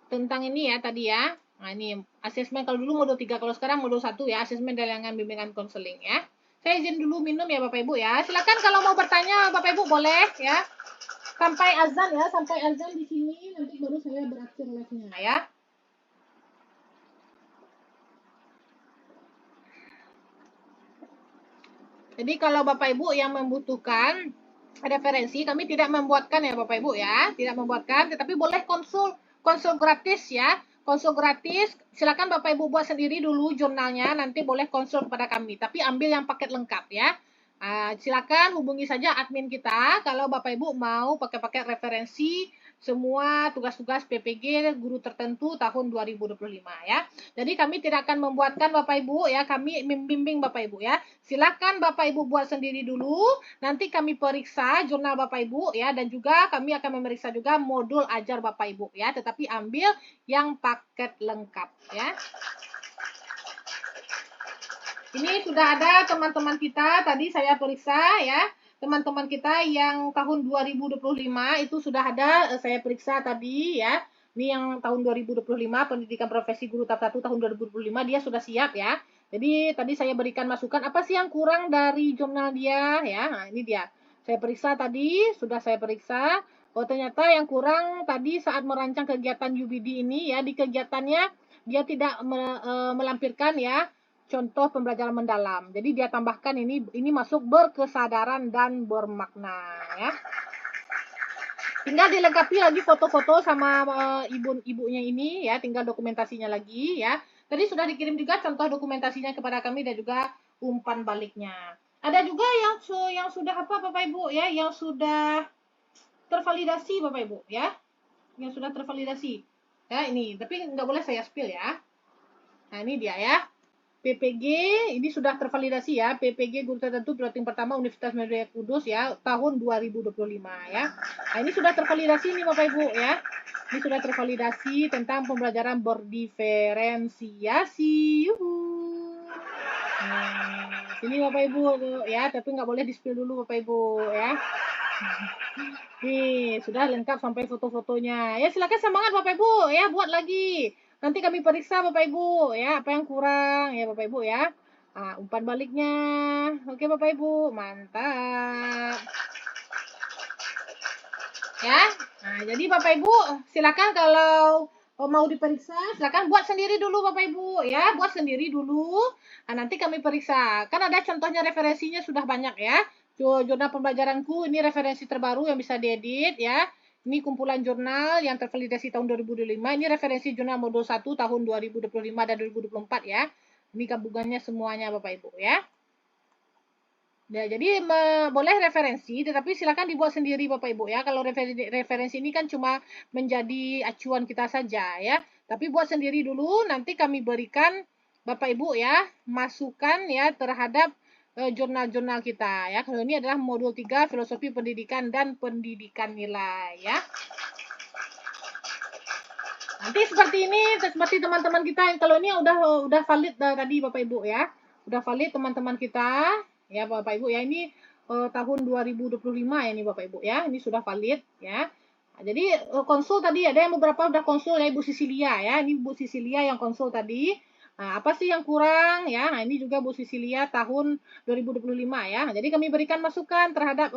Tentang ini ya tadi ya. Nah, ini asesmen kalau dulu modul 3, kalau sekarang modul 1 ya, asesmen dan layanan bimbingan konseling ya. Saya izin dulu minum ya Bapak Ibu ya. Silakan kalau mau bertanya Bapak Ibu boleh ya. Sampai azan ya, sampai azan di sini nanti baru saya berakhir live-nya ya. Jadi kalau Bapak Ibu yang membutuhkan referensi, kami tidak membuatkan ya Bapak Ibu ya, tidak membuatkan, tetapi boleh konsul gratis ya. Konsul gratis, silakan Bapak Ibu buat sendiri dulu jurnalnya, nanti boleh konsul kepada kami, tapi ambil yang paket lengkap ya. Silakan hubungi saja admin kita kalau Bapak Ibu mau pakai referensi semua tugas-tugas PPG guru tertentu tahun 2025 ya. Jadi kami tidak akan membuatkan Bapak Ibu ya, kami membimbing Bapak Ibu ya. Silakan Bapak Ibu buat sendiri dulu, nanti kami periksa jurnal Bapak Ibu ya, dan juga kami akan memeriksa juga modul ajar Bapak Ibu ya, tetapi ambil yang paket lengkap ya. Ini sudah ada teman-teman kita, tadi saya periksa ya, teman-teman kita yang tahun 2025 itu sudah ada, saya periksa tadi ya. Ini yang tahun 2025 pendidikan profesi guru tahap 1 tahun 2025 dia sudah siap ya. Jadi tadi saya berikan masukan apa sih yang kurang dari jurnal dia ya. Nah, ini dia. Saya periksa tadi, sudah saya periksa. Oh, ternyata yang kurang tadi saat merancang kegiatan UBD ini ya, di kegiatannya dia tidak melampirkan ya contoh pembelajaran mendalam. Jadi dia tambahkan ini masuk berkesadaran dan bermakna ya. Tinggal dilengkapi lagi foto-foto sama ibunya ini ya, tinggal dokumentasinya lagi ya. Tadi sudah dikirim juga contoh dokumentasinya kepada kami dan juga umpan baliknya. Ada juga yang sudah apa Bapak Ibu ya, yang sudah tervalidasi Bapak Ibu ya. Yang sudah tervalidasi. Ya ini, tapi nggak boleh saya spill ya. Nah, ini dia ya. PPG ini sudah tervalidasi ya, PPG guru tertentu piloting pertama Universitas Medan Kudus ya, tahun 2025 ya. Nah, ini sudah tervalidasi nih Bapak Ibu ya. Ini sudah tervalidasi tentang pembelajaran berdiferensiasi. Sini Bapak Ibu ya, tapi nggak boleh di-spill dulu Bapak Ibu ya. Nih, sudah lengkap sampai foto-fotonya. Ya, silakan semangat Bapak Ibu ya, buat lagi. Nanti kami periksa Bapak Ibu ya, apa yang kurang ya Bapak Ibu ya. Nah, umpan baliknya. Oke Bapak Ibu, mantap. Ya. Nah, jadi Bapak Ibu silakan kalau mau diperiksa, silakan buat sendiri dulu Bapak Ibu ya, buat sendiri dulu. Nah, nanti kami periksa. Kan ada contohnya referensinya sudah banyak ya. Jurnal pembelajaranku ini referensi terbaru yang bisa diedit ya. Ini kumpulan jurnal yang tervalidasi tahun 2025. Ini referensi jurnal modul 1 tahun 2025 dan 2024 ya. Ini gabungannya semuanya Bapak Ibu ya. Ya, jadi boleh referensi, tetapi silakan dibuat sendiri Bapak Ibu ya. Kalau referensi ini kan cuma menjadi acuan kita saja ya. Tapi buat sendiri dulu, nanti kami berikan Bapak Ibu ya masukan ya terhadap jurnal-jurnal kita ya. Kalau ini adalah modul 3 filosofi pendidikan dan pendidikan nilai ya. Nanti seperti ini, seperti teman-teman kita yang kalau ini udah valid tadi Bapak Ibu ya. Udah valid teman-teman kita ya Bapak Ibu ya. Ini tahun 2025 ya ini Bapak Ibu ya. Ini sudah valid ya. Nah, jadi konsul tadi ada yang beberapa udah konsul ya Ibu Sisilia ya. Ini Ibu Sisilia yang konsul tadi. Nah, apa sih yang kurang ya? Nah, ini juga Bu Sisilia tahun 2025 ya. Nah, jadi kami berikan masukan terhadap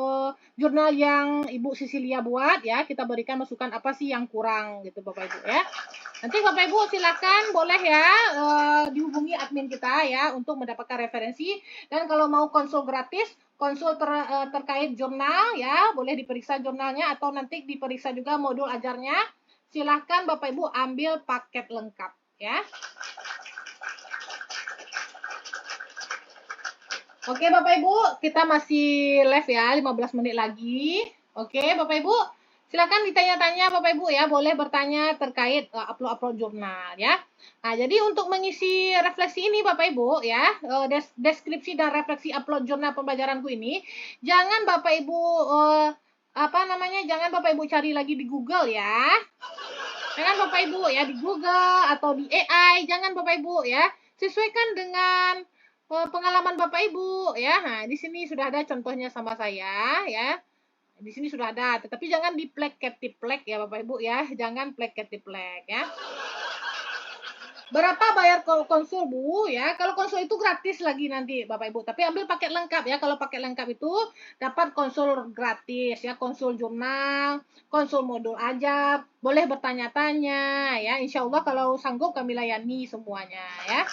jurnal yang Ibu Sisilia buat ya. Kita berikan masukan apa sih yang kurang gitu Bapak Ibu ya. Nanti Bapak Ibu silakan boleh ya dihubungi admin kita ya untuk mendapatkan referensi, dan kalau mau konsul gratis, konsul terkait jurnal ya, boleh diperiksa jurnalnya atau nanti diperiksa juga modul ajarnya. Silahkan Bapak Ibu ambil paket lengkap ya. Oke Bapak Ibu, kita masih live ya, 15 menit lagi. Oke Bapak Ibu, silakan ditanya-tanya Bapak Ibu ya, boleh bertanya terkait upload jurnal ya. Nah, jadi untuk mengisi refleksi ini Bapak Ibu ya, deskripsi dan refleksi upload jurnal pembelajaranku ini, jangan Bapak Ibu jangan Bapak Ibu cari lagi di Google ya. Jangan Bapak Ibu ya di Google atau di AI, jangan Bapak Ibu ya. Sesuaikan dengan pengalaman Bapak Ibu ya. Nah, di sini sudah ada contohnya sama saya ya. Di sini sudah ada, tetapi jangan diplek-tiplek ya Bapak Ibu ya. Jangan plek-tiplek ya. Berapa bayar konsul Bu ya? Kalau konsul itu gratis lagi nanti Bapak Ibu, tapi ambil paket lengkap ya. Kalau paket lengkap itu dapat konsul gratis ya, konsul jurnal, konsul modul aja, boleh bertanya-tanya ya. Insya Allah kalau sanggup kami layani semuanya ya.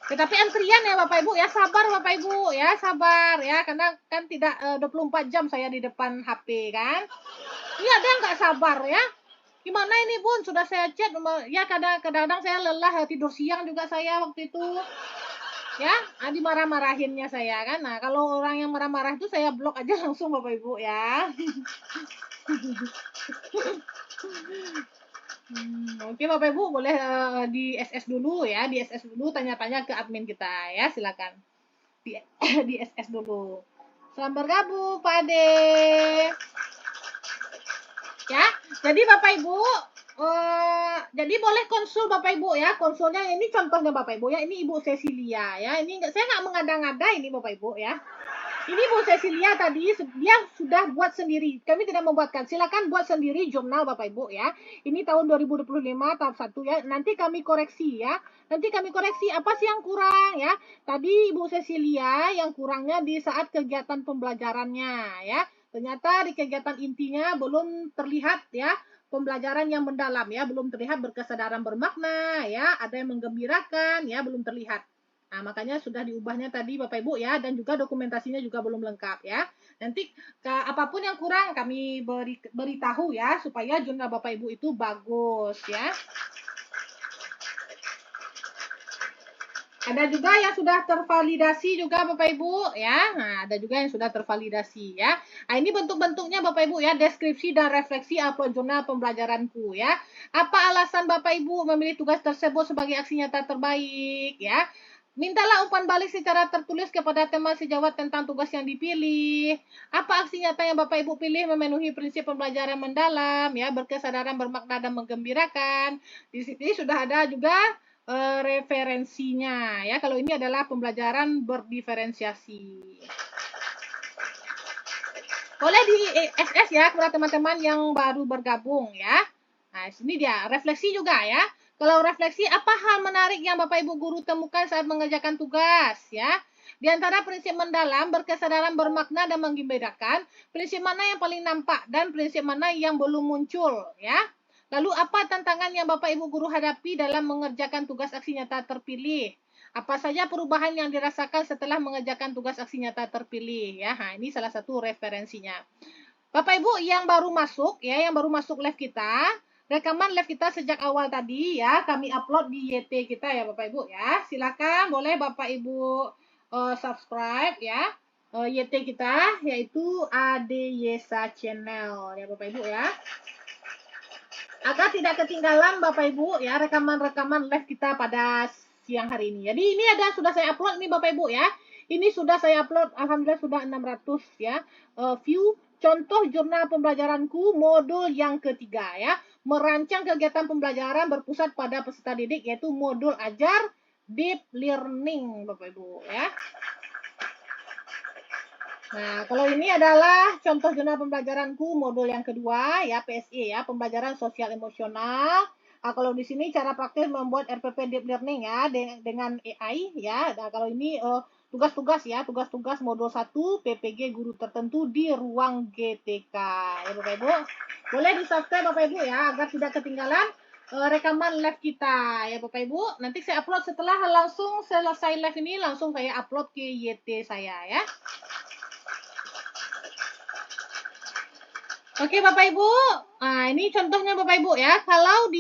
Tetapi antrian ya Bapak Ibu ya, sabar Bapak Ibu ya, sabar ya, karena kan tidak 24 jam saya di depan HP kan. Ini ada yang nggak sabar ya. Gimana ini Bun, sudah saya chat ya, kadang-kadang saya lelah tidur siang juga saya waktu itu. Ya, dimarah-marahinnya saya kan. Nah, kalau orang yang marah-marah itu saya blok aja langsung Bapak Ibu ya. Oke Bapak Ibu boleh di SS dulu ya, di SS dulu tanya-tanya ke admin kita ya, silakan. Di di SS dulu. Selamat bergabung Pak Ade. Ya, jadi Bapak Ibu jadi boleh konsul Bapak Ibu ya, konsulnya ini contohnya Bapak Ibu ya, ini Ibu Cecilia ya, ini saya nggak mengada-ngada ini Bapak Ibu ya. Ini Bu Cecilia tadi dia sudah buat sendiri. Kami tidak membuatkan. Silakan buat sendiri jurnal Bapak Ibu ya. Ini tahun 2025 tahap 1 ya. Nanti kami koreksi ya. Nanti kami koreksi apa sih yang kurang ya. Tadi Ibu Cecilia yang kurangnya di saat kegiatan pembelajarannya ya. Ternyata di kegiatan intinya belum terlihat ya pembelajaran yang mendalam ya, belum terlihat berkesadaran bermakna ya, ada yang menggembirakan ya, belum terlihat. Nah, makanya sudah diubahnya tadi Bapak Ibu ya, dan juga dokumentasinya juga belum lengkap ya. Nanti apapun yang kurang kami beritahu ya, supaya jurnal Bapak Ibu itu bagus ya. Ada juga yang sudah tervalidasi juga Bapak Ibu ya. Nah, ada juga yang sudah tervalidasi ya. Nah, ini bentuk-bentuknya Bapak Ibu ya, deskripsi dan refleksi upload jurnal pembelajaranku ya. Apa alasan Bapak Ibu memilih tugas tersebut sebagai aksi nyata terbaik ya? Mintalah umpan balik secara tertulis kepada tema sejawat tentang tugas yang dipilih. Apa aksi nyata yang Bapak Ibu pilih memenuhi prinsip pembelajaran mendalam, ya, berkesadaran, bermakna, dan menggembirakan. Di sini sudah ada juga referensinya, ya. Kalau ini adalah pembelajaran berdiferensiasi. Boleh di SS ya, kepada teman-teman yang baru bergabung ya. Nah, sini dia refleksi juga ya. Kalau refleksi, apa hal menarik yang Bapak Ibu guru temukan saat mengerjakan tugas ya? Di antara prinsip mendalam, berkesadaran, bermakna, dan menggembirakan, prinsip mana yang paling nampak dan prinsip mana yang belum muncul ya? Lalu apa tantangan yang Bapak Ibu guru hadapi dalam mengerjakan tugas aksi nyata terpilih? Apa saja perubahan yang dirasakan setelah mengerjakan tugas aksi nyata terpilih ya? Nah, ini salah satu referensinya. Bapak Ibu yang baru masuk ya, yang baru masuk live kita, rekaman live kita sejak awal tadi ya, kami upload di YT kita ya Bapak Ibu ya. Silakan boleh Bapak Ibu subscribe ya. YT kita yaitu ADYesa Channel ya Bapak Ibu ya. Agar tidak ketinggalan Bapak Ibu ya rekaman-rekaman live kita pada siang hari ini. Jadi ini sudah saya upload nih Bapak Ibu ya. Ini sudah saya upload, alhamdulillah sudah 600 ya view. Contoh jurnal pembelajaranku modul yang ketiga ya. Merancang kegiatan pembelajaran berpusat pada peserta didik yaitu modul ajar deep learning Bapak Ibu ya. Nah, kalau ini adalah contoh jurnal pembelajaranku modul yang kedua ya, PSE ya, pembelajaran sosial emosional. Nah, kalau di sini cara praktis membuat RPP deep learning ya dengan AI ya. Nah, kalau ini tugas-tugas ya, tugas-tugas modul 1 PPG guru tertentu di ruang GTK ya Bapak Ibu. Boleh di-subscribe Bapak Ibu ya agar tidak ketinggalan rekaman live kita ya Bapak Ibu. Nanti saya upload setelah langsung selesai live ini langsung saya upload ke YT saya ya. Oke Bapak Ibu, nah ini contohnya Bapak Ibu ya, kalau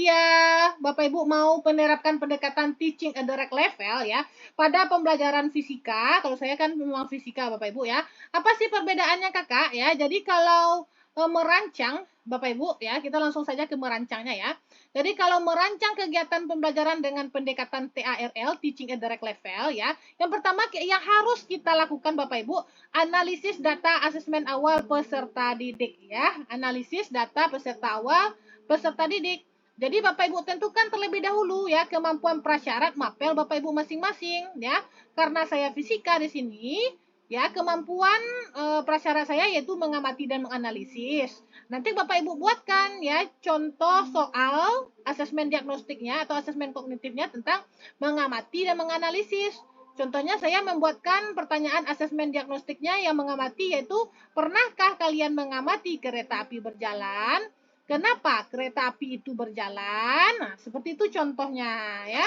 Bapak Ibu mau menerapkan pendekatan teaching at direct level ya, pada pembelajaran fisika, kalau saya kan memang fisika Bapak Ibu ya, apa sih perbedaannya kakak ya, jadi kalau merancang Bapak Ibu ya, kita langsung saja ke merancangnya ya. Jadi kalau merancang kegiatan pembelajaran dengan pendekatan TARL, teaching at direct level ya, yang pertama yang harus kita lakukan Bapak Ibu, analisis data asesmen awal peserta didik ya. Analisis data peserta awal peserta didik. Jadi Bapak Ibu tentukan terlebih dahulu ya kemampuan prasyarat mapel Bapak Ibu masing-masing ya. Karena saya fisika di sini ya, kemampuan prasyarat saya yaitu mengamati dan menganalisis. Nanti Bapak Ibu buatkan ya contoh soal asesmen diagnostiknya atau asesmen kognitifnya tentang mengamati dan menganalisis. Contohnya saya membuatkan pertanyaan asesmen diagnostiknya yang mengamati yaitu, pernahkah kalian mengamati kereta api berjalan? Kenapa kereta api itu berjalan? Nah, seperti itu contohnya ya.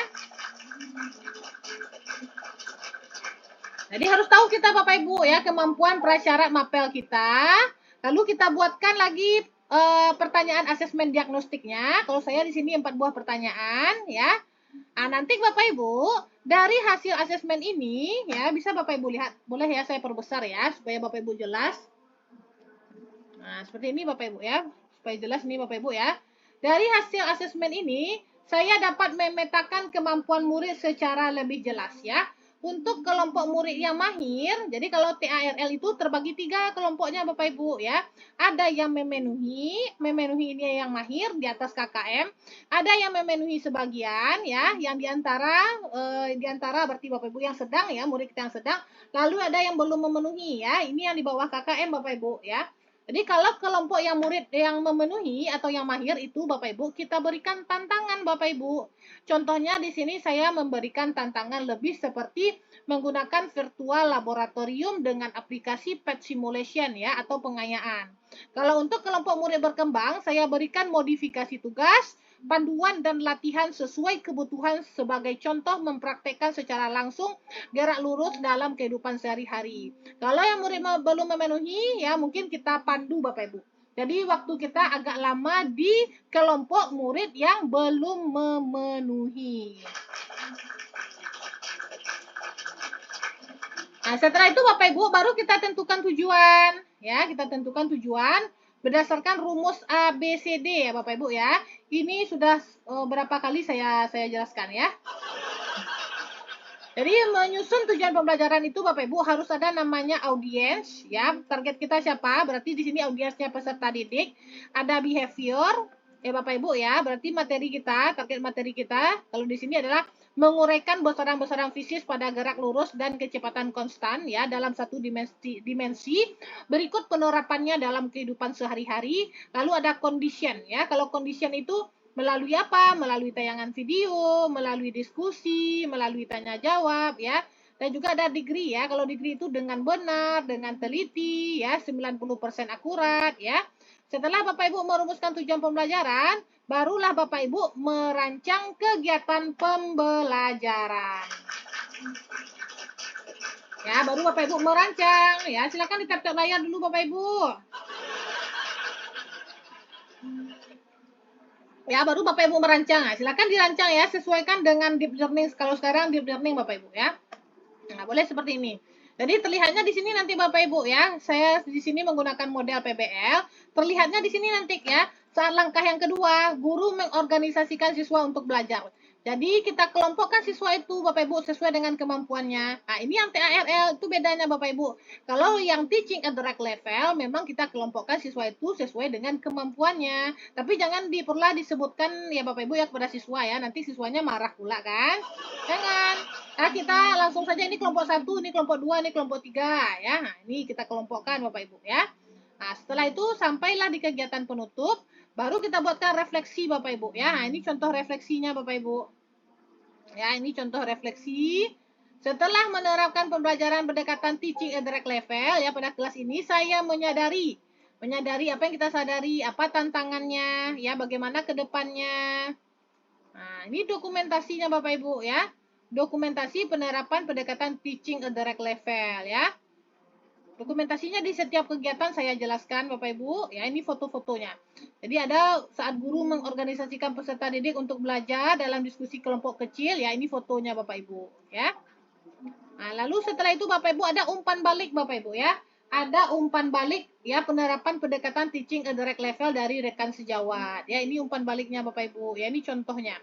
Jadi harus tahu kita Bapak Ibu ya kemampuan prasyarat mapel kita. Lalu kita buatkan lagi pertanyaan asesmen diagnostiknya. Kalau saya di sini 4 buah pertanyaan ya. Nah, nanti Bapak Ibu dari hasil asesmen ini ya bisa Bapak Ibu lihat. Boleh ya saya perbesar ya supaya Bapak Ibu jelas. Nah, seperti ini Bapak Ibu ya. Supaya jelas ini Bapak Ibu ya. Dari hasil asesmen ini, saya dapat memetakan kemampuan murid secara lebih jelas ya. Untuk kelompok murid yang mahir, jadi kalau TARL itu terbagi 3 kelompoknya Bapak Ibu ya. Ada yang memenuhi ini yang mahir di atas KKM, ada yang memenuhi sebagian ya, yang diantara berarti Bapak Ibu yang sedang ya, murid kita yang sedang, lalu ada yang belum memenuhi ya, ini yang di bawah KKM Bapak Ibu ya. Jadi kalau kelompok yang murid yang memenuhi atau yang mahir itu Bapak Ibu, kita berikan tantangan Bapak Ibu. Contohnya di sini saya memberikan tantangan lebih seperti menggunakan virtual laboratorium dengan aplikasi pet simulation ya atau pengayaan. Kalau untuk kelompok murid berkembang, saya berikan modifikasi tugas, panduan dan latihan sesuai kebutuhan sebagai contoh mempraktekkan secara langsung gerak lurus dalam kehidupan sehari-hari. Kalau yang murid belum memenuhi, ya mungkin kita pandu Bapak Ibu. Jadi waktu kita agak lama di kelompok murid yang belum memenuhi. Nah, setelah itu Bapak Ibu baru kita tentukan tujuan. Ya, kita tentukan tujuan berdasarkan rumus A, B, C, D ya Bapak Ibu ya. Ini sudah berapa kali saya jelaskan ya. Jadi menyusun tujuan pembelajaran itu Bapak Ibu harus ada namanya audiens ya. Target kita siapa? Berarti di sini audiensnya peserta didik. Ada behavior ya Bapak Ibu ya. Berarti materi kita, target materi kita kalau di sini adalah menguraikan bocoran-bocoran fisis pada gerak lurus dan kecepatan konstan ya dalam satu dimensi. Berikut penerapannya dalam kehidupan sehari-hari. Lalu ada condition ya. Kalau condition itu melalui apa? Melalui tayangan video, melalui diskusi, melalui tanya jawab ya. Dan juga ada degree ya. Kalau degree itu dengan benar, dengan teliti ya, 90% akurat ya. Setelah Bapak Ibu merumuskan tujuan pembelajaran, barulah Bapak Ibu merancang kegiatan pembelajaran. Ya, baru Bapak Ibu merancang ya. Silakan ditap-tap layar dulu Bapak Ibu. Ya, baru Bapak Ibu merancang. Nah, silakan dirancang ya, sesuaikan dengan deep learning. Kalau sekarang deep learning Bapak Ibu ya. Nah, boleh seperti ini. Jadi terlihatnya di sini nanti Bapak Ibu ya. Saya di sini menggunakan model PBL. Terlihatnya di sini nanti ya. Saat langkah yang kedua, guru mengorganisasikan siswa untuk belajar. Jadi kita kelompokkan siswa itu Bapak Ibu sesuai dengan kemampuannya. Nah, ini yang TARL itu bedanya Bapak Ibu. Kalau yang teaching at the right level memang kita kelompokkan siswa itu sesuai dengan kemampuannya. Tapi jangan pernah disebutkan ya Bapak Ibu ya kepada siswa ya. Nanti siswanya marah pula kan? Jangan. Nah, kita langsung saja ini kelompok 1, ini kelompok 2, ini kelompok 3 ya. Nah, ini kita kelompokkan Bapak Ibu ya. Nah, setelah itu sampailah di kegiatan penutup, baru kita buatkan refleksi Bapak Ibu ya. Nah, ini contoh refleksinya Bapak Ibu. Ya, ini contoh refleksi. Setelah menerapkan pembelajaran pendekatan teaching at the right level ya pada kelas ini saya menyadari apa yang kita sadari, apa tantangannya, ya bagaimana ke depannya. Nah, ini dokumentasinya Bapak Ibu ya. Dokumentasi penerapan pendekatan teaching at the right level ya. Dokumentasinya di setiap kegiatan saya jelaskan Bapak Ibu, ya ini foto-fotonya. Jadi ada saat guru mengorganisasikan peserta didik untuk belajar dalam diskusi kelompok kecil, ya ini fotonya Bapak Ibu, ya. Nah, lalu setelah itu Bapak Ibu ada umpan balik Bapak Ibu ya. Ada umpan balik ya penerapan pendekatan teaching at the right level dari rekan sejawat. Ya, ini umpan baliknya Bapak Ibu. Ya, ini contohnya.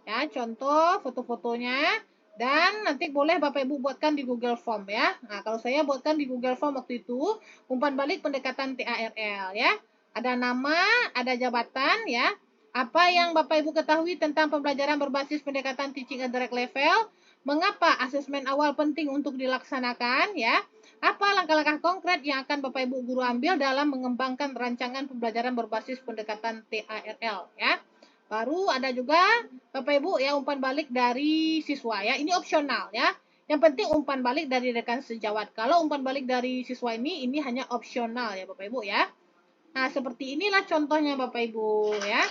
Ya, contoh foto-fotonya. Dan nanti boleh Bapak Ibu buatkan di Google Form ya. Nah, kalau saya buatkan di Google Form waktu itu, umpan balik pendekatan TARL ya. Ada nama, ada jabatan ya. Apa yang Bapak Ibu ketahui tentang pembelajaran berbasis pendekatan teaching at the right level? Mengapa asesmen awal penting untuk dilaksanakan ya? Apa langkah-langkah konkret yang akan Bapak Ibu guru ambil dalam mengembangkan rancangan pembelajaran berbasis pendekatan TARL ya? Baru ada juga Bapak Ibu ya umpan balik dari siswa ya. Ini opsional ya. Yang penting umpan balik dari rekan sejawat. Kalau umpan balik dari siswa ini hanya opsional ya Bapak Ibu ya. Nah, seperti inilah contohnya Bapak Ibu ya.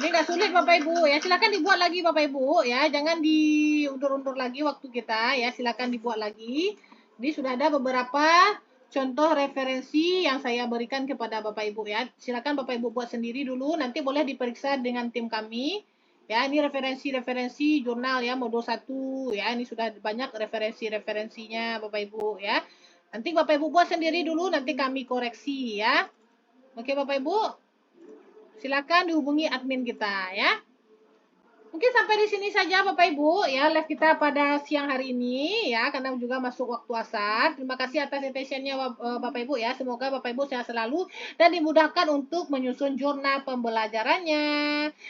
Jadi nggak sulit Bapak Ibu ya. Silakan dibuat lagi Bapak Ibu ya. Jangan diundur-undur lagi waktu kita ya. Silakan dibuat lagi. Jadi sudah ada beberapa contoh referensi yang saya berikan kepada Bapak Ibu ya. Silakan Bapak Ibu buat sendiri dulu, nanti boleh diperiksa dengan tim kami. Ya, ini referensi-referensi jurnal ya, modul 1 ya. Ini sudah banyak referensi-referensinya Bapak Ibu ya. Nanti Bapak Ibu buat sendiri dulu, nanti kami koreksi ya. Oke Bapak Ibu? silakan dihubungi admin kita ya. Mungkin sampai di sini saja Bapak Ibu ya live kita pada siang hari ini ya karena juga masuk waktu asar. Terima kasih atas attention-nya Bapak Ibu ya. Semoga Bapak Ibu sehat selalu dan dimudahkan untuk menyusun jurnal pembelajarannya.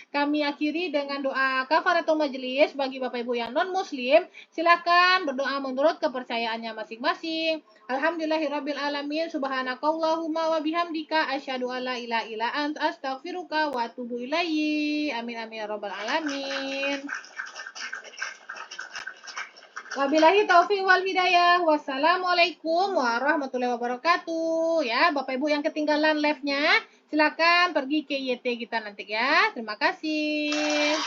Kami akhiri dengan doa kafaratul majelis bagi Bapak Ibu yang non muslim. Silakan berdoa menurut kepercayaannya masing-masing. Alhamdulillahirabbil alamin subhanakallahumma wa bihamdika asyhadu alla ilaha illa anta astaghfiruka wa atubu ilaik. Amin amin ya rabbal alamin. Wabillahi taufiq wal hidayah. Wassalamualaikum warahmatullahi wabarakatuh. Ya, Bapak Ibu yang ketinggalan live-nya, silakan pergi ke YT kita nanti ya. Terima kasih.